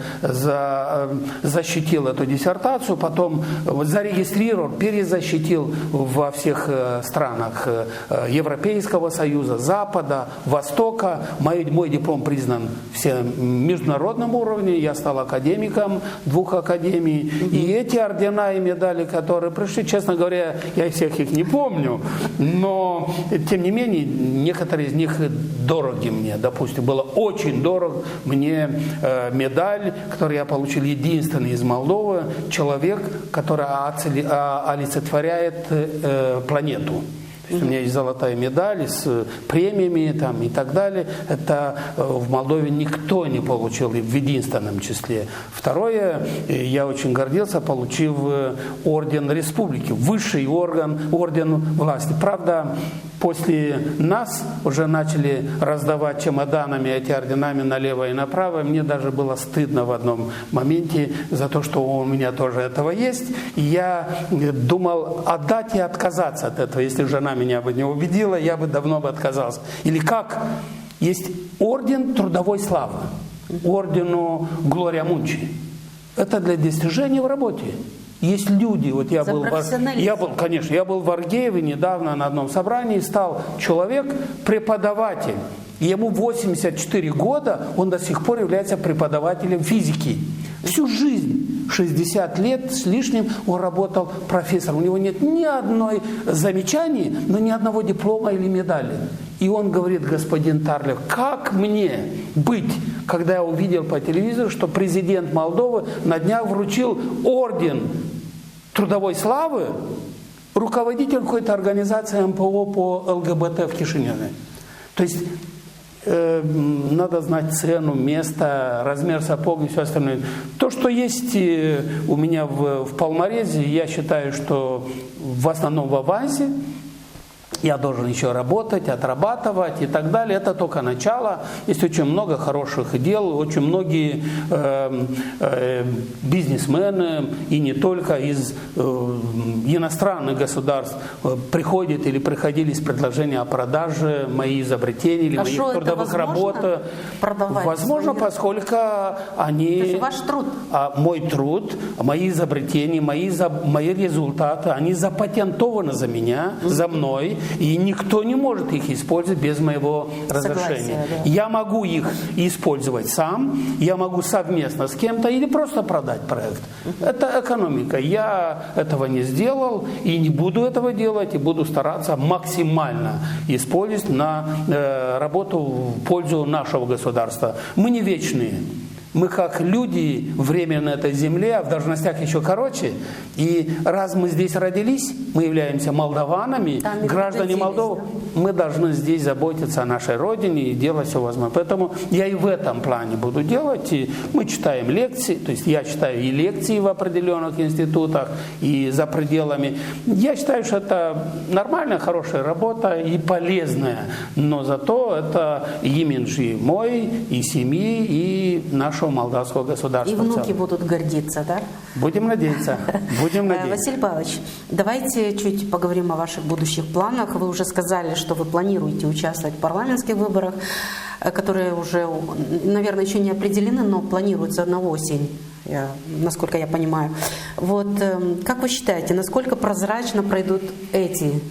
защитил эту диссертацию, потом зарегистрировал, перезащитил во всех странах Европейского Союза, Запада, Востока. Мой диплом признан всем международном уровне, я стал академиком 2 академий. И эти ордена и медали, которые пришли, честно говоря, я всех их не помню, но тем не менее, некоторые из них дороги мне. Допустим, было очень дорого мне медаль, которую я получил единственный из Молдовы, человек, который олицетворяет планету. То есть у меня есть золотая медаль с премиями там, и так далее. Это в Молдове никто не получил в единственном числе. Второе, я очень гордился, получив орден республики, высший орден власти. Правда, после нас уже начали раздавать чемоданами эти орденами налево и направо. Мне даже было стыдно в одном моменте за то, что у меня тоже этого есть. И я думал отдать и отказаться от этого. Если жена меня бы не убедила, я бы давно бы отказался. Или как? Есть орден трудовой славы, ордену Глория Мунчи. Это для достижения в работе. Есть люди, вот я был в Аргееве недавно на одном собрании, стал человек, преподаватель. Ему 84 года, он до сих пор является преподавателем физики. Всю жизнь, 60 лет с лишним, он работал профессором. У него нет ни одной замечания, но ни одного диплома или медали. И он говорит: господин Тарлев, как мне быть, когда я увидел по телевизору, что президент Молдовы на днях вручил орден трудовой славы руководителю какой-то организации МПО по ЛГБТ в Кишиневе. То есть надо знать цену, место, размер сапог и все остальное. То, что есть у меня в Палмарезе, я считаю, что в основном в авансе. Я должен еще работать, отрабатывать и так далее. Это только начало. Есть очень много хороших дел. Очень многие бизнесмены, и не только из иностранных государств, приходят или приходили с предложением о продаже моих изобретений или моих трудовых работ. Возможно, поскольку они... Это же ваш труд. Мой труд, мои изобретения, мои результаты, они запатентованы за меня, за мной. И никто не может их использовать без моего разрешения. Да. Я могу их использовать сам, я могу совместно с кем-то или просто продать проект. Это экономика. Я этого не сделал и не буду этого делать, и буду стараться максимально использовать на работу в пользу нашего государства. Мы не вечные. Мы как люди временно на этой земле, а в должностях еще короче. И раз мы здесь родились, мы являемся молдаванами, граждане Молдовы, мы должны здесь заботиться о нашей родине и делать все возможное. Поэтому я и в этом плане буду делать. И мы читаем лекции, то есть я читаю и лекции в определенных институтах, и за пределами. Я считаю, что это нормальная, хорошая работа и полезная. Но зато это имидж и мой, и семьи, и нашего молдавского государства. И внуки будут гордиться, да? Будем надеяться. Будем надеяться. Василий Павлович, давайте чуть поговорим о ваших будущих планах. Вы уже сказали, что вы планируете участвовать в парламентских выборах, которые уже, наверное, еще не определены, но планируются на осень, насколько я понимаю. Вот, как вы считаете, насколько прозрачно пройдут эти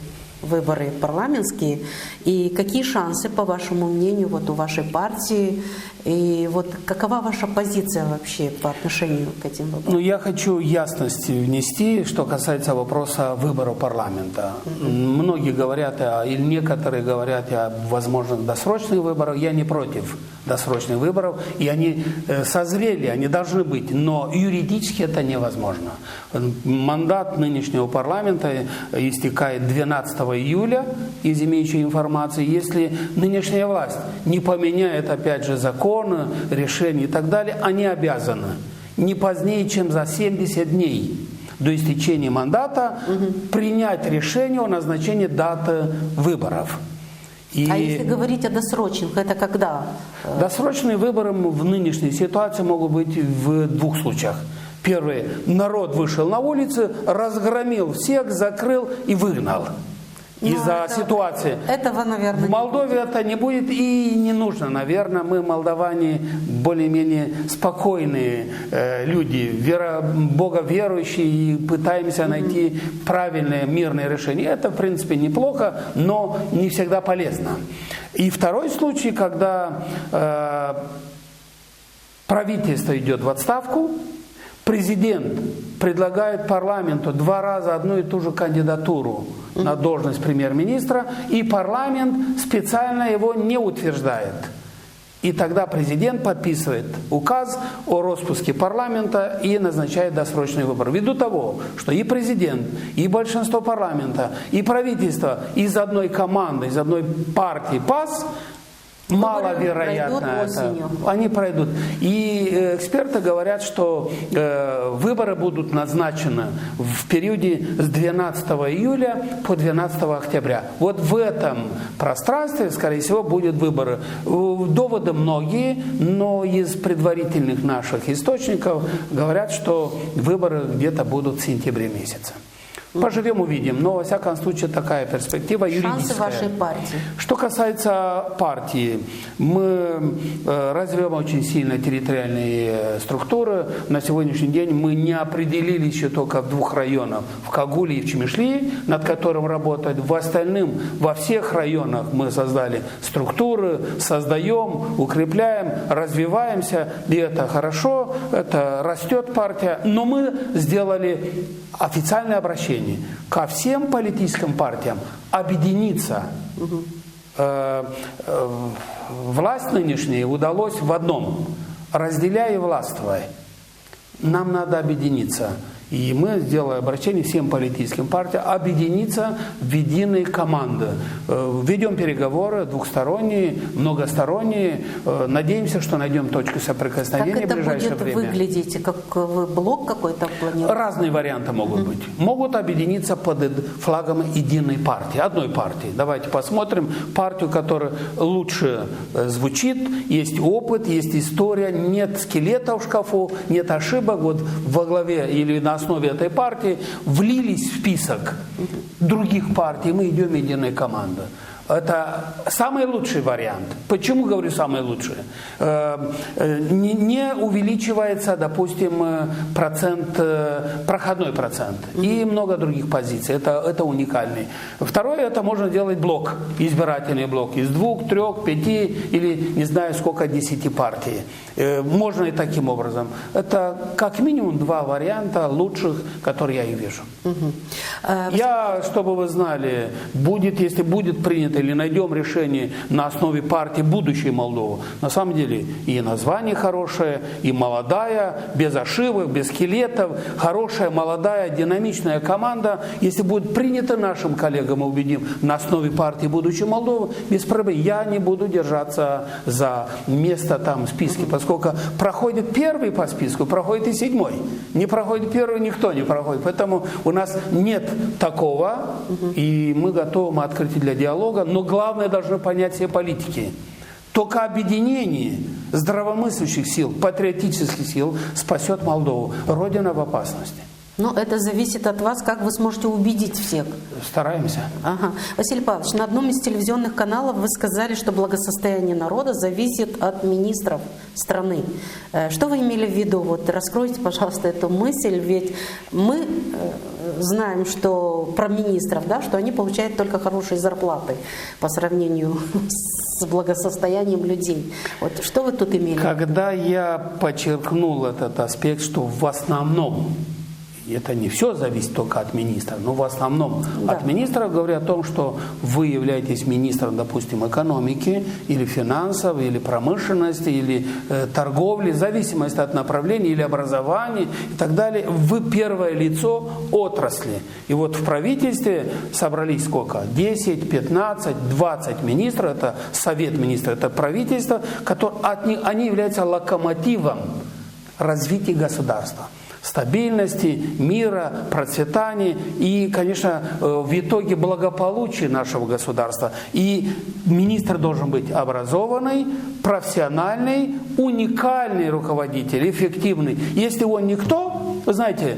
выборы парламентские, и какие шансы, по вашему мнению, вот у вашей партии, и вот какова ваша позиция вообще по отношению к этим выборам? Я хочу ясности внести, что касается вопроса выборов парламента. Многие говорят, или некоторые говорят о возможных досрочных выборах. Я не против досрочных выборов, и они созрели, они должны быть, но юридически это невозможно. Мандат нынешнего парламента истекает 12 июля, из имеющей информации. Если нынешняя власть не поменяет, опять же, законы, решения и так далее, они обязаны не позднее, чем за 70 дней до истечения мандата принять решение о назначении даты выборов. А если говорить о досрочных, это когда? Досрочные выборы в нынешней ситуации могут быть в двух случаях. Первый. Народ вышел на улицы, разгромил всех, закрыл и выгнал. Из-за ситуации. Этого, наверное, в Молдове это не будет и не нужно. Наверное, мы, молдаване, более-менее спокойные люди, боговерующие, и пытаемся найти правильное мирное решение. Это, в принципе, неплохо, но не всегда полезно. И второй случай, когда правительство идет в отставку, президент предлагает парламенту 2 раза одну и ту же кандидатуру на должность премьер-министра, и парламент специально его не утверждает. И тогда президент подписывает указ о распуске парламента и назначает досрочные выборы. Ввиду того, что и президент, и большинство парламента, и правительство из одной команды, из одной партии ПАС, маловероятно это. Они пройдут. И эксперты говорят, что выборы будут назначены в периоде с 12 июля по 12 октября. Вот в этом пространстве, скорее всего, будут выборы. Доводы многие, но из предварительных наших источников говорят, что выборы где-то будут в сентябре месяце. Поживем, увидим. Но, во всяком случае, такая перспектива юридическая. Шансы вашей партии? Что касается партии, мы развиваем очень сильно территориальные структуры. На сегодняшний день мы не определились еще только в 2 районах, в Кагуле и в Чемишли, над которым работать. В остальном, во всех районах мы создали структуры, создаем, укрепляем, развиваемся. И это хорошо, это растет партия. Но мы сделали официальное обращение ко всем политическим партиям объединиться. Власть нынешняя удалось в одном: разделяй и властвуй. Нам надо объединиться. И мы сделали обращение всем политическим партиям объединиться в единые команды. Ведем переговоры двухсторонние, многосторонние. Надеемся, что найдем точку соприкосновения в ближайшее время. Как это будет выглядеть? Как вы блок какой-то планируете? Разные варианты могут быть. Могут объединиться под флагом единой партии, одной партии. Давайте посмотрим партию, которая лучше звучит, есть опыт, есть история, нет скелета в шкафу, нет ошибок. Вот во главе или на основе этой партии влились в список других партий, мы идем единой командой. Это самый лучший вариант. Почему говорю самый лучший? Не увеличивается, допустим, проходной процент и много других позиций. Это уникальный. Второе, это можно делать блок, избирательный блок из 2, 3, 5 или не знаю сколько 10 партий. Можно и таким образом. Это как минимум 2 варианта лучших, которые я и вижу. Я, чтобы вы знали, если будет принято или найдем решение на основе партии будущей Молдовы. На самом деле и название хорошее, и молодая, без ошибок, без скелетов, хорошая, молодая, динамичная команда. Если будет принято нашим коллегам, мы убедим, на основе партии будущей Молдовы, без проблем. Я не буду держаться за место там в списке, поскольку проходит первый по списку, проходит и 7-й. Не проходит первый, никто не проходит. Поэтому у нас нет такого, и мы готовы открыть для диалога, но главное должны понять все политики. Только объединение здравомыслящих сил, патриотических сил спасет Молдову. Родина в опасности. Но это зависит от вас, как вы сможете убедить всех. Стараемся. Ага. Василий Павлович, на одном из телевизионных каналов вы сказали, что благосостояние народа зависит от министров страны. Что вы имели в виду? Вот раскройте, пожалуйста, эту мысль, ведь мы знаем, что про министров, да, что они получают только хорошие зарплаты по сравнению с благосостоянием людей. Вот что вы тут имели? Когда я подчеркнул этот аспект, что в основном, это не все зависит только от министра, но в основном от министра, говорю о том, что вы являетесь министром, допустим, экономики, или финансов, или промышленности, или торговли, в зависимости от направления, или образования и так далее. Вы первое лицо отрасли. И вот в правительстве собрались сколько? 10, 15, 20 министров, это совет министров, это правительство, они являются локомотивом развития государства. Стабильности, мира, процветания и, конечно, в итоге благополучия нашего государства. И министр должен быть образованный, профессиональный, уникальный руководитель, эффективный. Если он никто, вы знаете,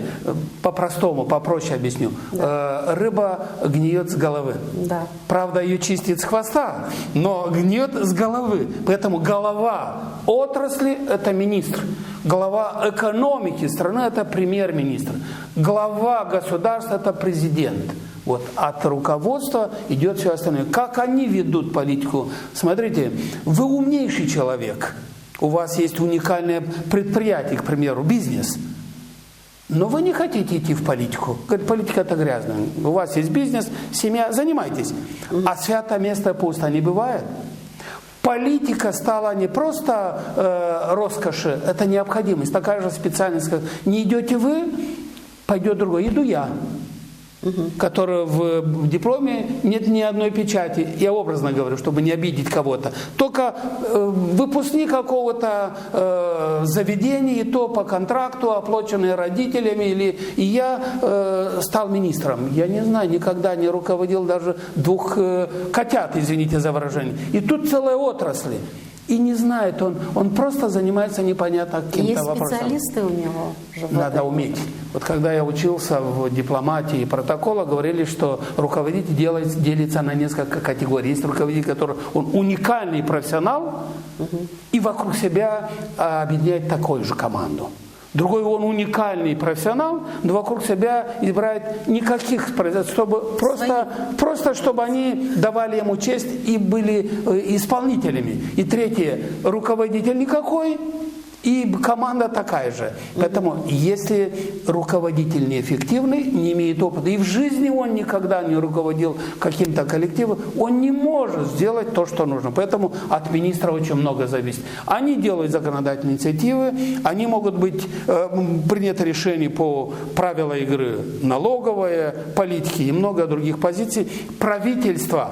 по-простому, попроще объясню, рыба гниет с головы. Да. Правда, ее чистит с хвоста, но гниет с головы. Поэтому голова отрасли – это министр. Глава экономики страны – это премьер-министр. Глава государства – это президент. Вот. От руководства идет все остальное. Как они ведут политику? Смотрите, вы умнейший человек. У вас есть уникальное предприятие, к примеру, бизнес. Но вы не хотите идти в политику. Говорит, политика – это грязно. У вас есть бизнес, семья, занимайтесь. А святое место пусто не бывает. политика стала не просто роскошью, это необходимость, такая же специальность, как не идете вы, пойдет другой, иду я. Который в дипломе нет ни одной печати. Я образно говорю, чтобы не обидеть кого-то. Только выпускник какого-то заведения, и то по контракту, оплаченный родителями, и я стал министром. Я не знаю, никогда не руководил даже 2 котят, извините за выражение. И тут целая отрасль. И не знает, он просто занимается непонятно каким-то вопросом. Есть специалисты у него? Надо уметь. Вот когда я учился в дипломатии и протокола, говорили, что руководитель делится на несколько категорий. Есть руководитель, который он уникальный профессионал, и вокруг себя объединяет такую же команду. Другой, он уникальный профессионал, но вокруг себя избирает никаких специалистов, чтобы просто чтобы они давали ему честь и были исполнителями. И третье, руководитель никакой, и команда такая же. Поэтому, если руководитель неэффективный, не имеет опыта, и в жизни он никогда не руководил каким-то коллективом, он не может сделать то, что нужно. Поэтому от министра очень много зависит. Они делают законодательные инициативы, они могут быть приняты решения по правилам игры налоговой политики и много других позиций. Правительство,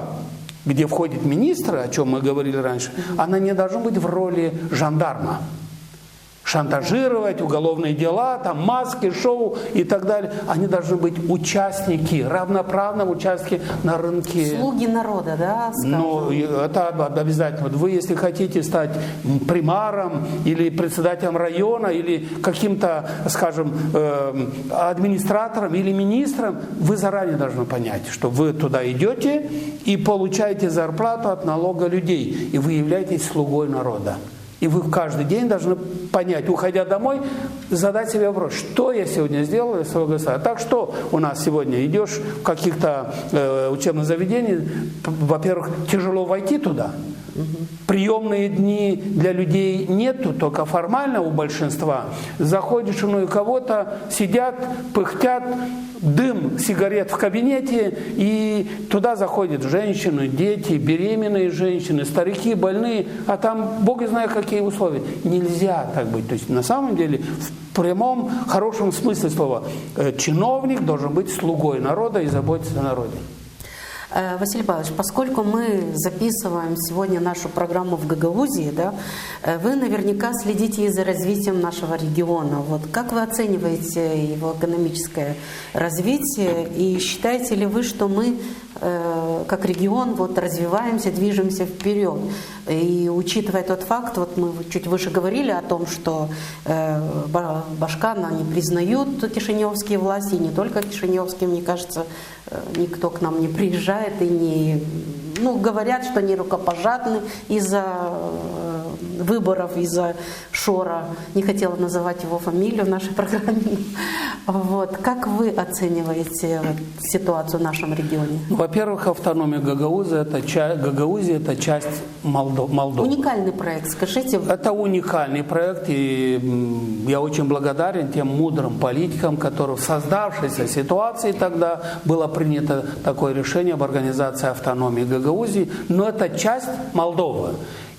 где входит министр, о чем мы говорили раньше, она не должна быть в роли жандарма. Шантажировать, уголовные дела, там маски, шоу и так далее. Они должны быть участники, равноправно участники на рынке. Слуги народа, да? Скажем. Ну, это обязательно. Вот вы, если хотите стать примаром или председателем района, или каким-то, скажем, администратором или министром, вы заранее должны понять, что вы туда идете и получаете зарплату от налога людей, и вы являетесь слугой народа. И вы каждый день должны понять, уходя домой, задать себе вопрос, что я сегодня сделал для своего государства. Так что у нас сегодня идешь в каких-то учебных заведениях, во-первых, тяжело войти туда. Приемные дни для людей нету, только формально у большинства. Заходишь, ну и кого-то сидят, пыхтят, дым сигарет в кабинете, и туда заходят женщины, дети, беременные женщины, старики, больные, а там Бог знает какие условия. Нельзя так быть. То есть на самом деле в прямом, хорошем смысле слова чиновник должен быть слугой народа и заботиться о народе. Василий Павлович, поскольку мы записываем сегодня нашу программу в Гагаузии, да, вы наверняка следите и за развитием нашего региона. Вот как вы оцениваете его экономическое развитие и считаете ли вы, что мы как регион вот развиваемся, движемся вперед? И учитывая тот факт, вот мы чуть выше говорили о том, что Башкана не признают кишиневские власти, и не только кишиневские, мне кажется, никто к нам не приезжает и не, говорят, что они рукопожатны из-за выборов, из-за Шора. Не хотела называть его фамилию в нашей программе. Вот. Как вы оцениваете ситуацию в нашем регионе? Во-первых, автономия Гагаузии это часть Молдовы. Уникальный проект, скажите. Это уникальный проект, и я очень благодарен тем мудрым политикам, которые в создавшейся ситуации тогда было принято такое решение об организации автономии Гагаузии, но это часть Молдовы.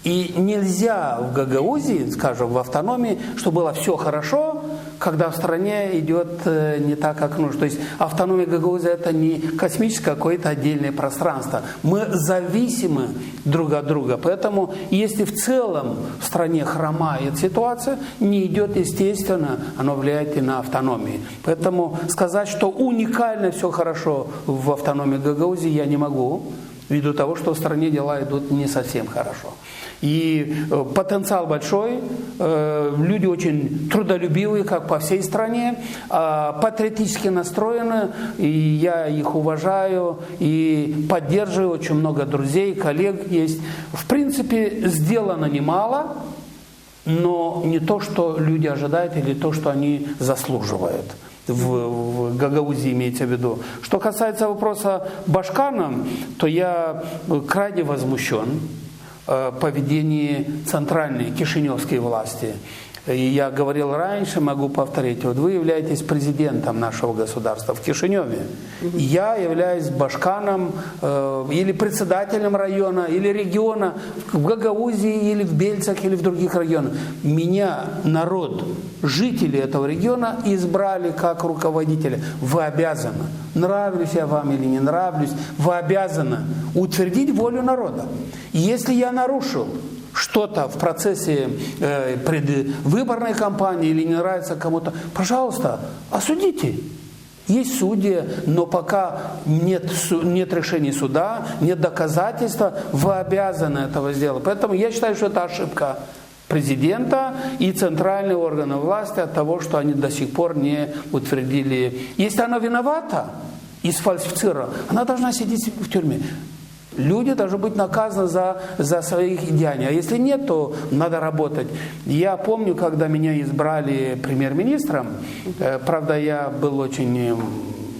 И нельзя в Гагаузии, скажем, в автономии, чтобы было все хорошо, когда в стране идет не так, как нужно. То есть автономия Гагаузии это не космическое какое-то отдельное пространство. Мы зависимы друг от друга. Поэтому если в целом в стране хромает ситуация, не идет естественно, оно влияет и на автономию. Поэтому сказать, что уникально все хорошо в автономии Гагаузии я не могу, ввиду того, что в стране дела идут не совсем хорошо. И потенциал большой, люди очень трудолюбивые, как по всей стране, патриотически настроены, и я их уважаю и поддерживаю, очень много друзей, коллег есть. В принципе, сделано немало, но не то, что люди ожидают, или то, что они заслуживают. В Гагаузии имеется в виду. Что касается вопроса Башкана, то я крайне возмущен поведением центральной кишиневской власти. И я говорил раньше, могу повторить, вот вы являетесь президентом нашего государства в Кишиневе. Я являюсь башканом или председателем района, или региона в Гагаузии, или в Бельцах, или в других районах. Меня народ, жители этого региона избрали как руководителя. Вы обязаны, нравлюсь я вам или не нравлюсь, вы обязаны утвердить волю народа. И если я нарушил что-то в процессе предвыборной кампании или не нравится кому-то, пожалуйста, осудите. Есть судьи, но пока нет решения суда, нет доказательства, вы обязаны этого сделать. Поэтому я считаю, что это ошибка президента и центральные органы власти от того, что они до сих пор не утвердили. Если она виновата и сфальсифицировала, она должна сидеть в тюрьме. Люди должны быть наказаны за свои деяния. А если нет, то надо работать. Я помню, когда меня избрали премьер-министром, правда, я был очень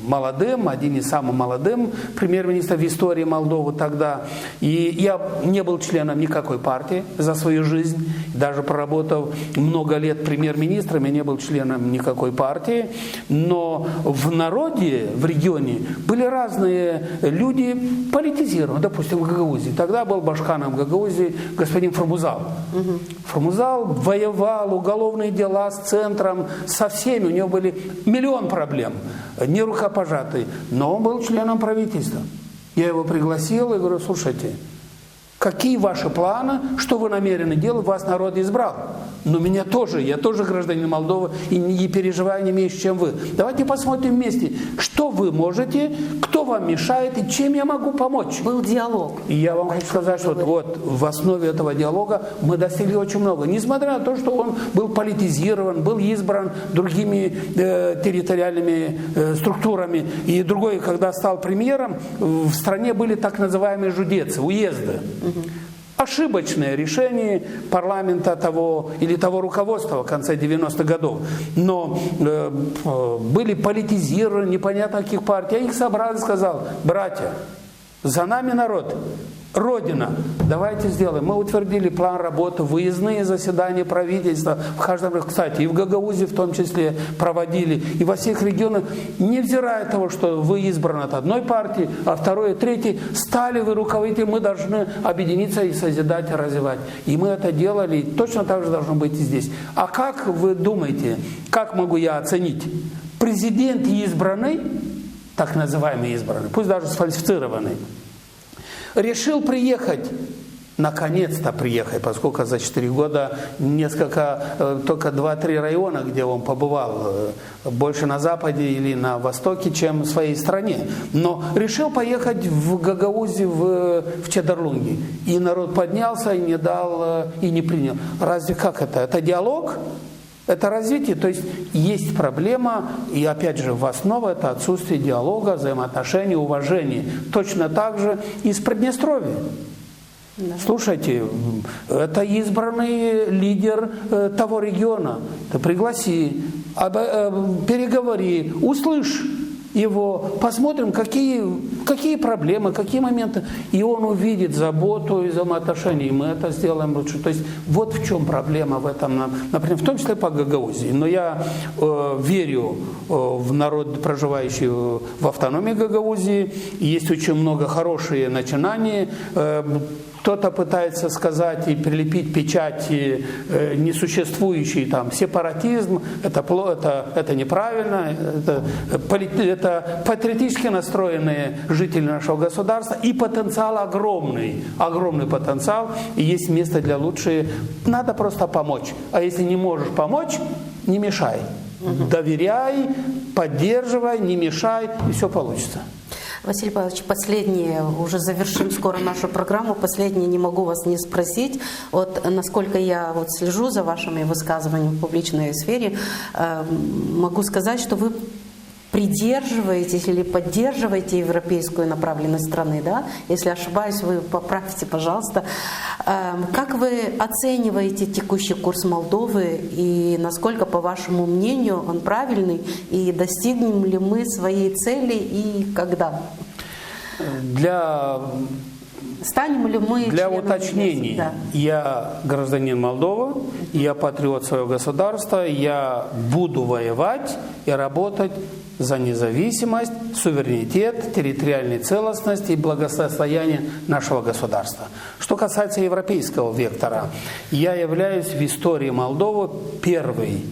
молодым, один из самых молодых премьер-министров в истории Молдовы тогда. И я не был членом никакой партии за свою жизнь. Даже проработав много лет премьер-министром, я не был членом никакой партии. Но в народе, в регионе были разные люди политизированные. Допустим, в Гагаузии. Тогда был башканом Гагаузии господин Формузал. Формузал воевал, уголовные дела с центром, со всеми. У него были миллион проблем. Не рукопожатый, но он был членом правительства. Я его пригласил и говорю: слушайте, какие ваши планы, что вы намерены делать, вас народ избрал. Но меня тоже, я тоже гражданин Молдовы и не переживаю не меньше, чем вы. Давайте посмотрим вместе, что вы можете, кто вам мешает и чем я могу помочь. Был диалог. И я вам хочу сказать, что вот в основе этого диалога мы достигли очень много. Несмотря на то, что он был политизирован, был избран другими территориальными структурами. И другой, когда стал премьером, в стране были так называемые жудецы, уезды. Ошибочное решение парламента того или того руководства в конце 90-х годов. Но были политизированы, непонятно каких партий. Я их собрал и сказал: братья, за нами народ, Родина, давайте сделаем. Мы утвердили план работы, выездные заседания правительства в каждом, кстати, и в Гагаузии в том числе проводили, и во всех регионах, невзирая того, что вы избраны от одной партии, а второй и третий, стали вы руководителем, мы должны объединиться и созидать, и развивать. И мы это делали, и точно так же должно быть и здесь. А как вы думаете, как могу я оценить? Президент избранный, так называемый избранный, пусть даже сфальсифицированный, решил приехать, наконец-то приехать, поскольку за 4 года только 2-3 района, где он побывал, больше на западе или на востоке, чем в своей стране. Но решил поехать в Гагаузи, в Чедарлунги. И народ поднялся и не дал, и не принял. Разве как это? Это диалог? Это развитие, то есть проблема, и опять же в основе это отсутствие диалога, взаимоотношений, уважения. Точно так же и с Приднестровья. Да. Слушайте, это избранный лидер того региона. Ты пригласи, переговори, услышь его, посмотрим, какие проблемы, какие моменты. И он увидит заботу и взаимоотношения, и мы это сделаем лучше. То есть вот в чем проблема в этом, например, в том числе по Гагаузии. Но я верю в народ, проживающий в автономии Гагаузии. Есть очень много хороших начинаний. Кто-то пытается сказать и прилепить печати несуществующий там сепаратизм, это неправильно, это патриотически настроенные жители нашего государства, и потенциал огромный потенциал, и есть место для лучших. Надо просто помочь. А если не можешь помочь, не мешай. Доверяй, поддерживай, не мешай, и все получится. Василий Павлович, последнее, уже завершим скоро нашу программу, последнее не могу вас не спросить. Вот насколько я слежу за вашими высказываниями в публичной сфере, могу сказать, что вы придерживаетесь или поддерживаете европейскую направленность страны, да? Если ошибаюсь, вы поправьте, пожалуйста. Как вы оцениваете текущий курс Молдовы и насколько, по вашему мнению, он правильный? И достигнем ли мы своей цели и когда? Для Станем ли мы Для членом уточнений, да. я гражданин Молдовы, я патриот своего государства, я буду воевать и работать за независимость, суверенитет, территориальную целостность и благосостояние нашего государства. Что касается европейского вектора, я являюсь в истории Молдовы первый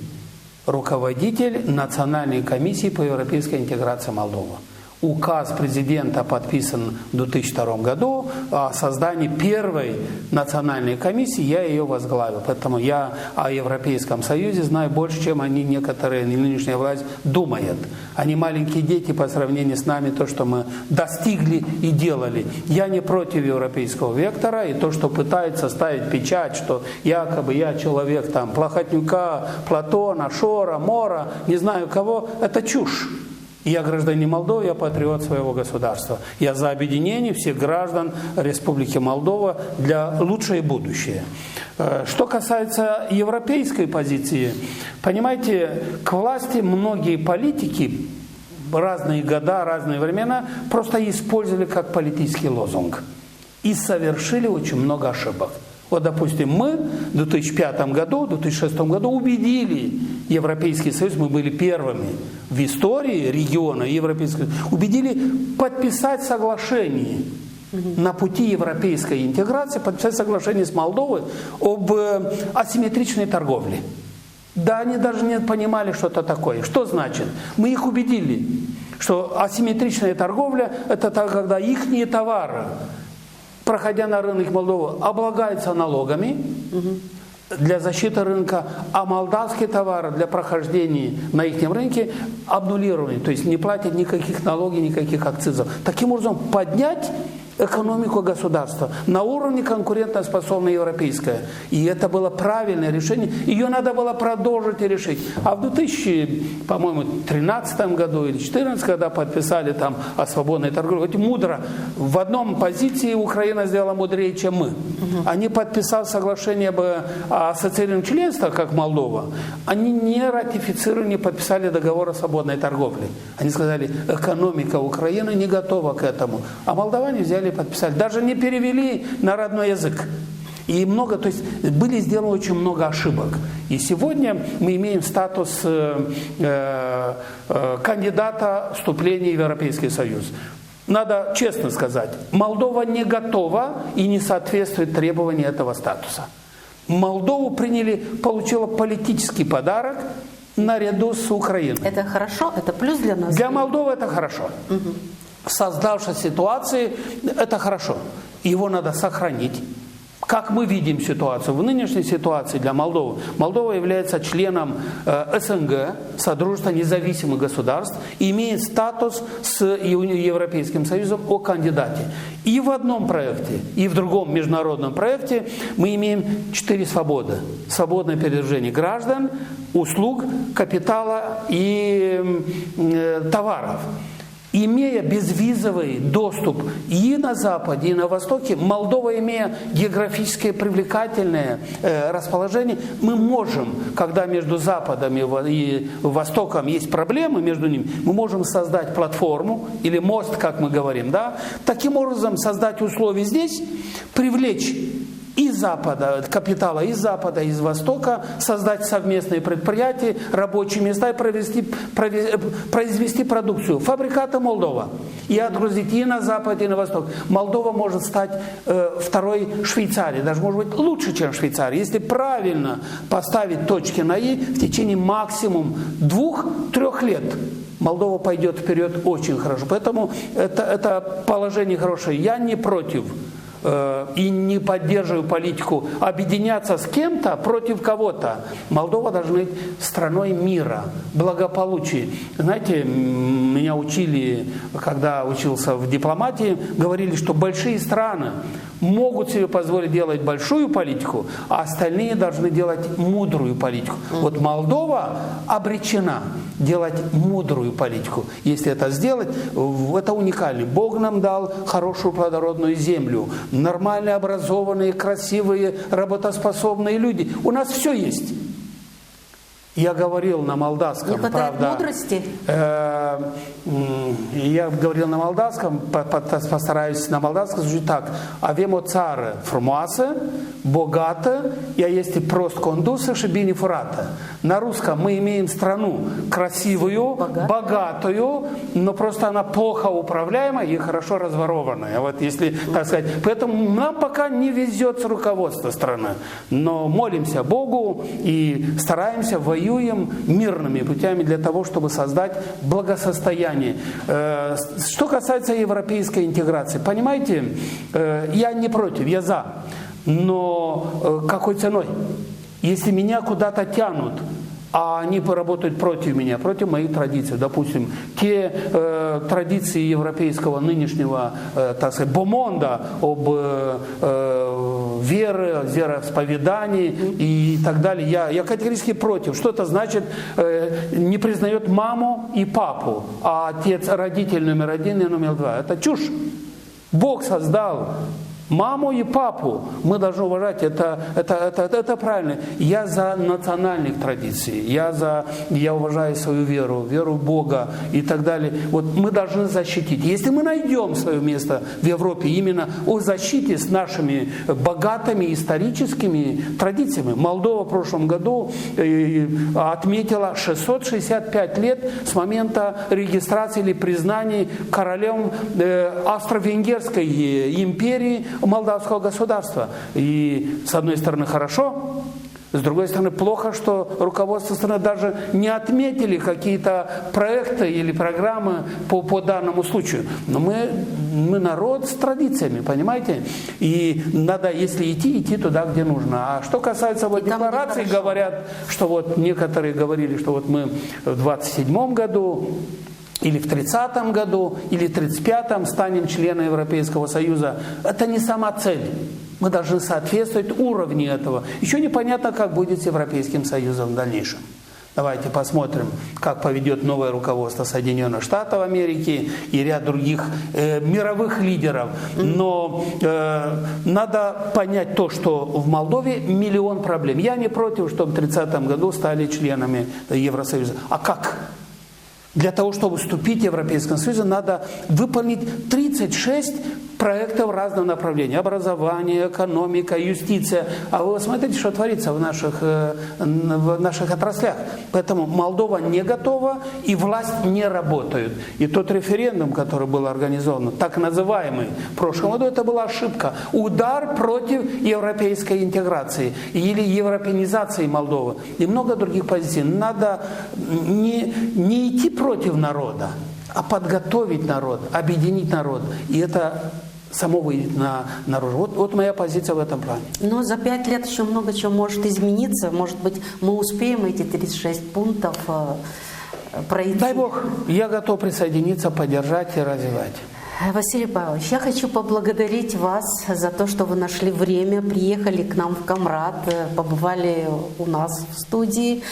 руководитель Национальной комиссии по европейской интеграции Молдовы. Указ президента подписан в 2002 году о создании первой национальной комиссии, я ее возглавил. Поэтому я о Европейском Союзе знаю больше, чем они, некоторые, нынешняя власть, думают. Они маленькие дети по сравнению с нами, то, что мы достигли и делали. Я не против европейского вектора, и то, что пытается ставить печать, что якобы я человек там Плохотнюка, Платона, Шора, Мора, не знаю кого, это чушь. Я гражданин Молдовы, я патриот своего государства. Я за объединение всех граждан Республики Молдова для лучшего будущего. Что касается европейской позиции, понимаете, к власти многие политики, разные года, разные времена, просто использовали как политический лозунг. И совершили очень много ошибок. Вот, допустим, мы в 2005 году, в 2006 году убедили Европейский Союз, мы были первыми в истории региона Европейского Союза, убедили подписать соглашение на пути европейской интеграции, подписать соглашение с Молдовой об асимметричной торговле. Да, они даже не понимали, что это такое. Что значит? Мы их убедили, что асимметричная торговля – это когда ихние товары, проходя на рынок Молдовы, облагаются налогами для защиты рынка, а молдавские товары для прохождения на их рынке обнулированы, то есть не платят никаких налогов, никаких акцизов. Таким образом, поднять экономику государства на уровне конкурентоспособной европейской. И это было правильное решение. Ее надо было продолжить и решить. А в 2013 году или 2014, когда подписали там о свободной торговле, вот мудро, в одном позиции Украина сделала мудрее, чем мы. Они подписали соглашение о ассоциированном членстве, как Молдова. Они не ратифицировали, не подписали договор о свободной торговле. Они сказали, экономика Украины не готова к этому. А молдаване взяли и подписали. Даже не перевели на родной язык. И много, то есть были сделаны очень много ошибок. И сегодня мы имеем статус кандидата вступления в Европейский Союз. Надо честно сказать, Молдова не готова и не соответствует требованиям этого статуса. Молдову получила политический подарок наряду с Украиной. Это хорошо? Это плюс для нас? Для Молдовы это хорошо. В создавшейся ситуации это хорошо. Его надо сохранить. Как мы видим ситуацию? В нынешней ситуации для Молдовы. Молдова является членом СНГ, Содружества независимых государств, и имеет статус с Европейским Союзом о кандидате. И в одном проекте, и в другом международном проекте мы имеем 4 свободы. Свободное передвижение граждан, услуг, капитала и товаров. Имея безвизовый доступ и на Западе, и на Востоке, Молдова, имея географическое привлекательное расположение, мы можем, когда между Западом и Востоком есть проблемы между ними, мы можем создать платформу или мост, как мы говорим, да? Таким образом создать условия здесь, привлечь из Запада, капитала из Запада, из Востока, создать совместные предприятия, рабочие места и произвести продукцию. Фабрикаты Молдова. И отгрузить и на Запад, и на Восток. Молдова может стать второй Швейцарией, даже может быть лучше, чем Швейцария, если правильно поставить точки на «и» в течение максимум 2-3 лет. Молдова пойдет вперед очень хорошо. Поэтому это положение хорошее. Я не против и не поддерживаю политику объединяться с кем-то против кого-то. Молдова должна быть страной мира, благополучия. Знаете, меня учили, когда учился в дипломатии, говорили, что большие страны могут себе позволить делать большую политику, а остальные должны делать мудрую политику. Вот Молдова обречена делать мудрую политику. Если это сделать, это уникально. Бог нам дал хорошую плодородную землю, нормальные, образованные, красивые, работоспособные люди. У нас все есть. Я говорил на молдавском, Не хватает правда. мудрости? Я говорил на молдавском, постараюсь на молдавском звучит так. Avem o țară frumoasă, богată, ea este prost condusă și bine furată. На русском мы имеем страну красивую, богатую, но просто она плохо управляемая и хорошо разворованная. Вот если так сказать. Поэтому нам пока не везет с руководством страны. Но молимся Богу и стараемся, воюем мирными путями для того, чтобы создать благосостояние. Что касается европейской интеграции, понимаете, я не против, я за. Но какой ценой? Если меня куда-то тянут, а они поработают против меня, против моих традиций. Допустим, те традиции европейского нынешнего, так сказать, бомонда об вере, вероисповедании и так далее, я категорически против. Что это значит? Не признает маму и папу, а отец, родитель номер один и номер два. Это чушь. Бог создал маму и папу. Мы должны уважать, это правильно. Я за национальных традиций, я уважаю свою веру, веру в Бога и так далее. Вот мы должны защитить. Если мы найдем свое место в Европе именно о защите с нашими богатыми историческими традициями. Молдова в прошлом году отметила 665 лет с момента регистрации или признания королем Австро-Венгерской империи молдавского государства. И с одной стороны хорошо, с другой стороны плохо, что руководство страны даже не отметили какие-то проекты или программы по данному случаю. Но мы народ с традициями, понимаете? И надо, если идти туда, где нужно. А что касается вот декларации, говорят, что вот некоторые говорили, что вот мы в 27-м году или в 30-м году, или в 35-м станем членом Европейского Союза. Это не сама цель. Мы должны соответствовать уровню этого. Еще непонятно, как будет с Европейским Союзом в дальнейшем. Давайте посмотрим, как поведет новое руководство Соединенных Штатов Америки и ряд других мировых лидеров. Но надо понять то, что в Молдове миллион проблем. Я не против, чтобы в 30-м году стали членами Евросоюза. А как? Для того, чтобы вступить в Европейский Союз, надо выполнить 36 проектов разного направления. Образование, экономика, юстиция. А вы смотрите, что творится в наших отраслях. Поэтому Молдова не готова и власть не работает. И тот референдум, который был организован, так называемый, в прошлом году, это была ошибка. Удар против европейской интеграции или европеизации Молдовы. И много других позиций. Надо не идти против народа, а подготовить народ, объединить народ. И это само выйдет наружу. Вот моя позиция в этом плане. Но за 5 лет еще много чего может измениться. Может быть, мы успеем эти 36 пунктов пройти. Дай Бог, я готов присоединиться, поддержать и развивать. Василий Павлович, я хочу поблагодарить вас за то, что вы нашли время, приехали к нам в Камрад, побывали у нас в студии,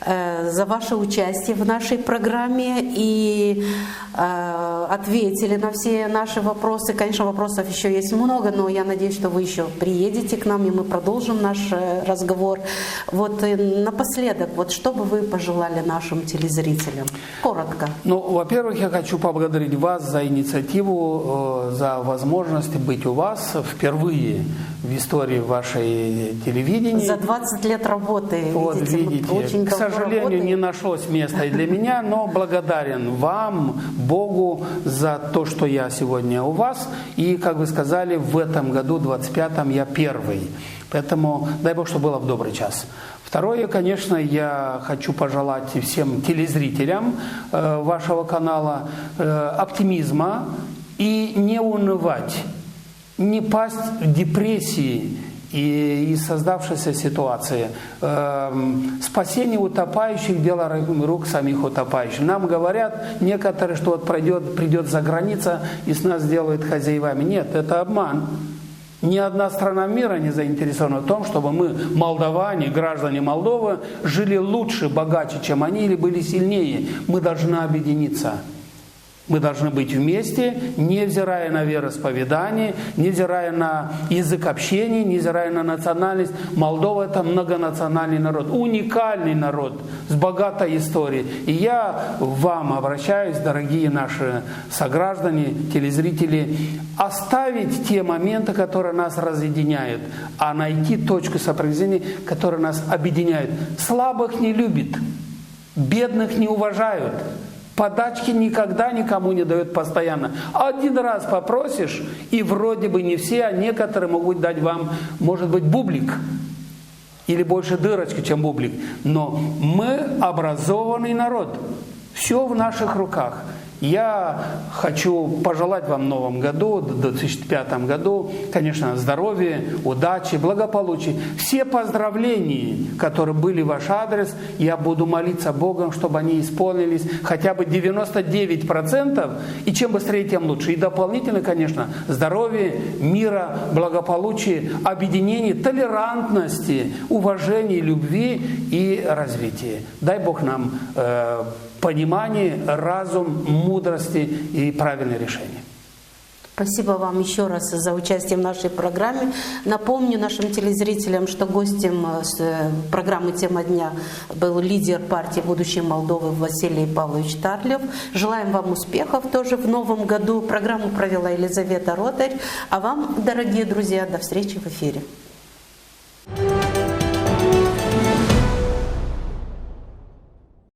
за ваше участие в нашей программе и ответили на все наши вопросы. Конечно, вопросов еще есть много, но я надеюсь, что вы еще приедете к нам, и мы продолжим наш разговор. Вот напоследок, вот что бы вы пожелали нашим телезрителям? Коротко. Ну, во-первых, я хочу поблагодарить вас за инициативу, за возможность быть у вас впервые в истории вашей телевидения. За 20 лет работы, вот, видите, очень к сожалению, работаем. не нашлось места и для меня, но благодарен вам, Богу, за то, что я сегодня у вас. И, как вы сказали, в этом году, 25-м, я первый. Поэтому дай Бог, чтобы было в добрый час. Второе, конечно, я хочу пожелать всем телезрителям вашего канала оптимизма и не унывать, не пасть в депрессии и создавшейся ситуации. Спасение утопающих – дело рук самих утопающих. Нам говорят некоторые, что вот придет за граница и с нас сделают хозяевами. Нет, это обман. Ни одна страна мира не заинтересована в том, чтобы мы, молдаване, граждане Молдовы, жили лучше, богаче, чем они, или были сильнее. Мы должны объединиться. Мы должны быть вместе, невзирая на вероисповедание, невзирая на язык общения, невзирая на национальность. Молдова – это многонациональный народ, уникальный народ с богатой историей. И я вам обращаюсь, дорогие наши сограждане, телезрители, оставить те моменты, которые нас разъединяют, а найти точку соприкосновения, которая нас объединяет. Слабых не любит, бедных не уважают. Подачки никогда никому не дают постоянно. Один раз попросишь, и вроде бы не все, а некоторые могут дать вам, может быть, бублик. Или больше дырочки, чем бублик. Но мы образованный народ. Все в наших руках. Я хочу пожелать вам в новом году, в 2005 году, конечно, здоровья, удачи, благополучия. Все поздравления, которые были в ваш адрес, я буду молиться Богом, чтобы они исполнились хотя бы 99%, и чем быстрее, тем лучше. И дополнительно, конечно, здоровья, мира, благополучия, объединения, толерантности, уважения, любви и развития. Дай Бог нам понимание, разум, мудрости и правильное решение. Спасибо вам еще раз за участие в нашей программе. Напомню нашим телезрителям, что гостем программы «Тема дня» был лидер партии «Будущее Молдовы» Василий Павлович Тарлев. Желаем вам успехов тоже в новом году. Программу провела Елизавета Ротарь. А вам, дорогие друзья, до встречи в эфире.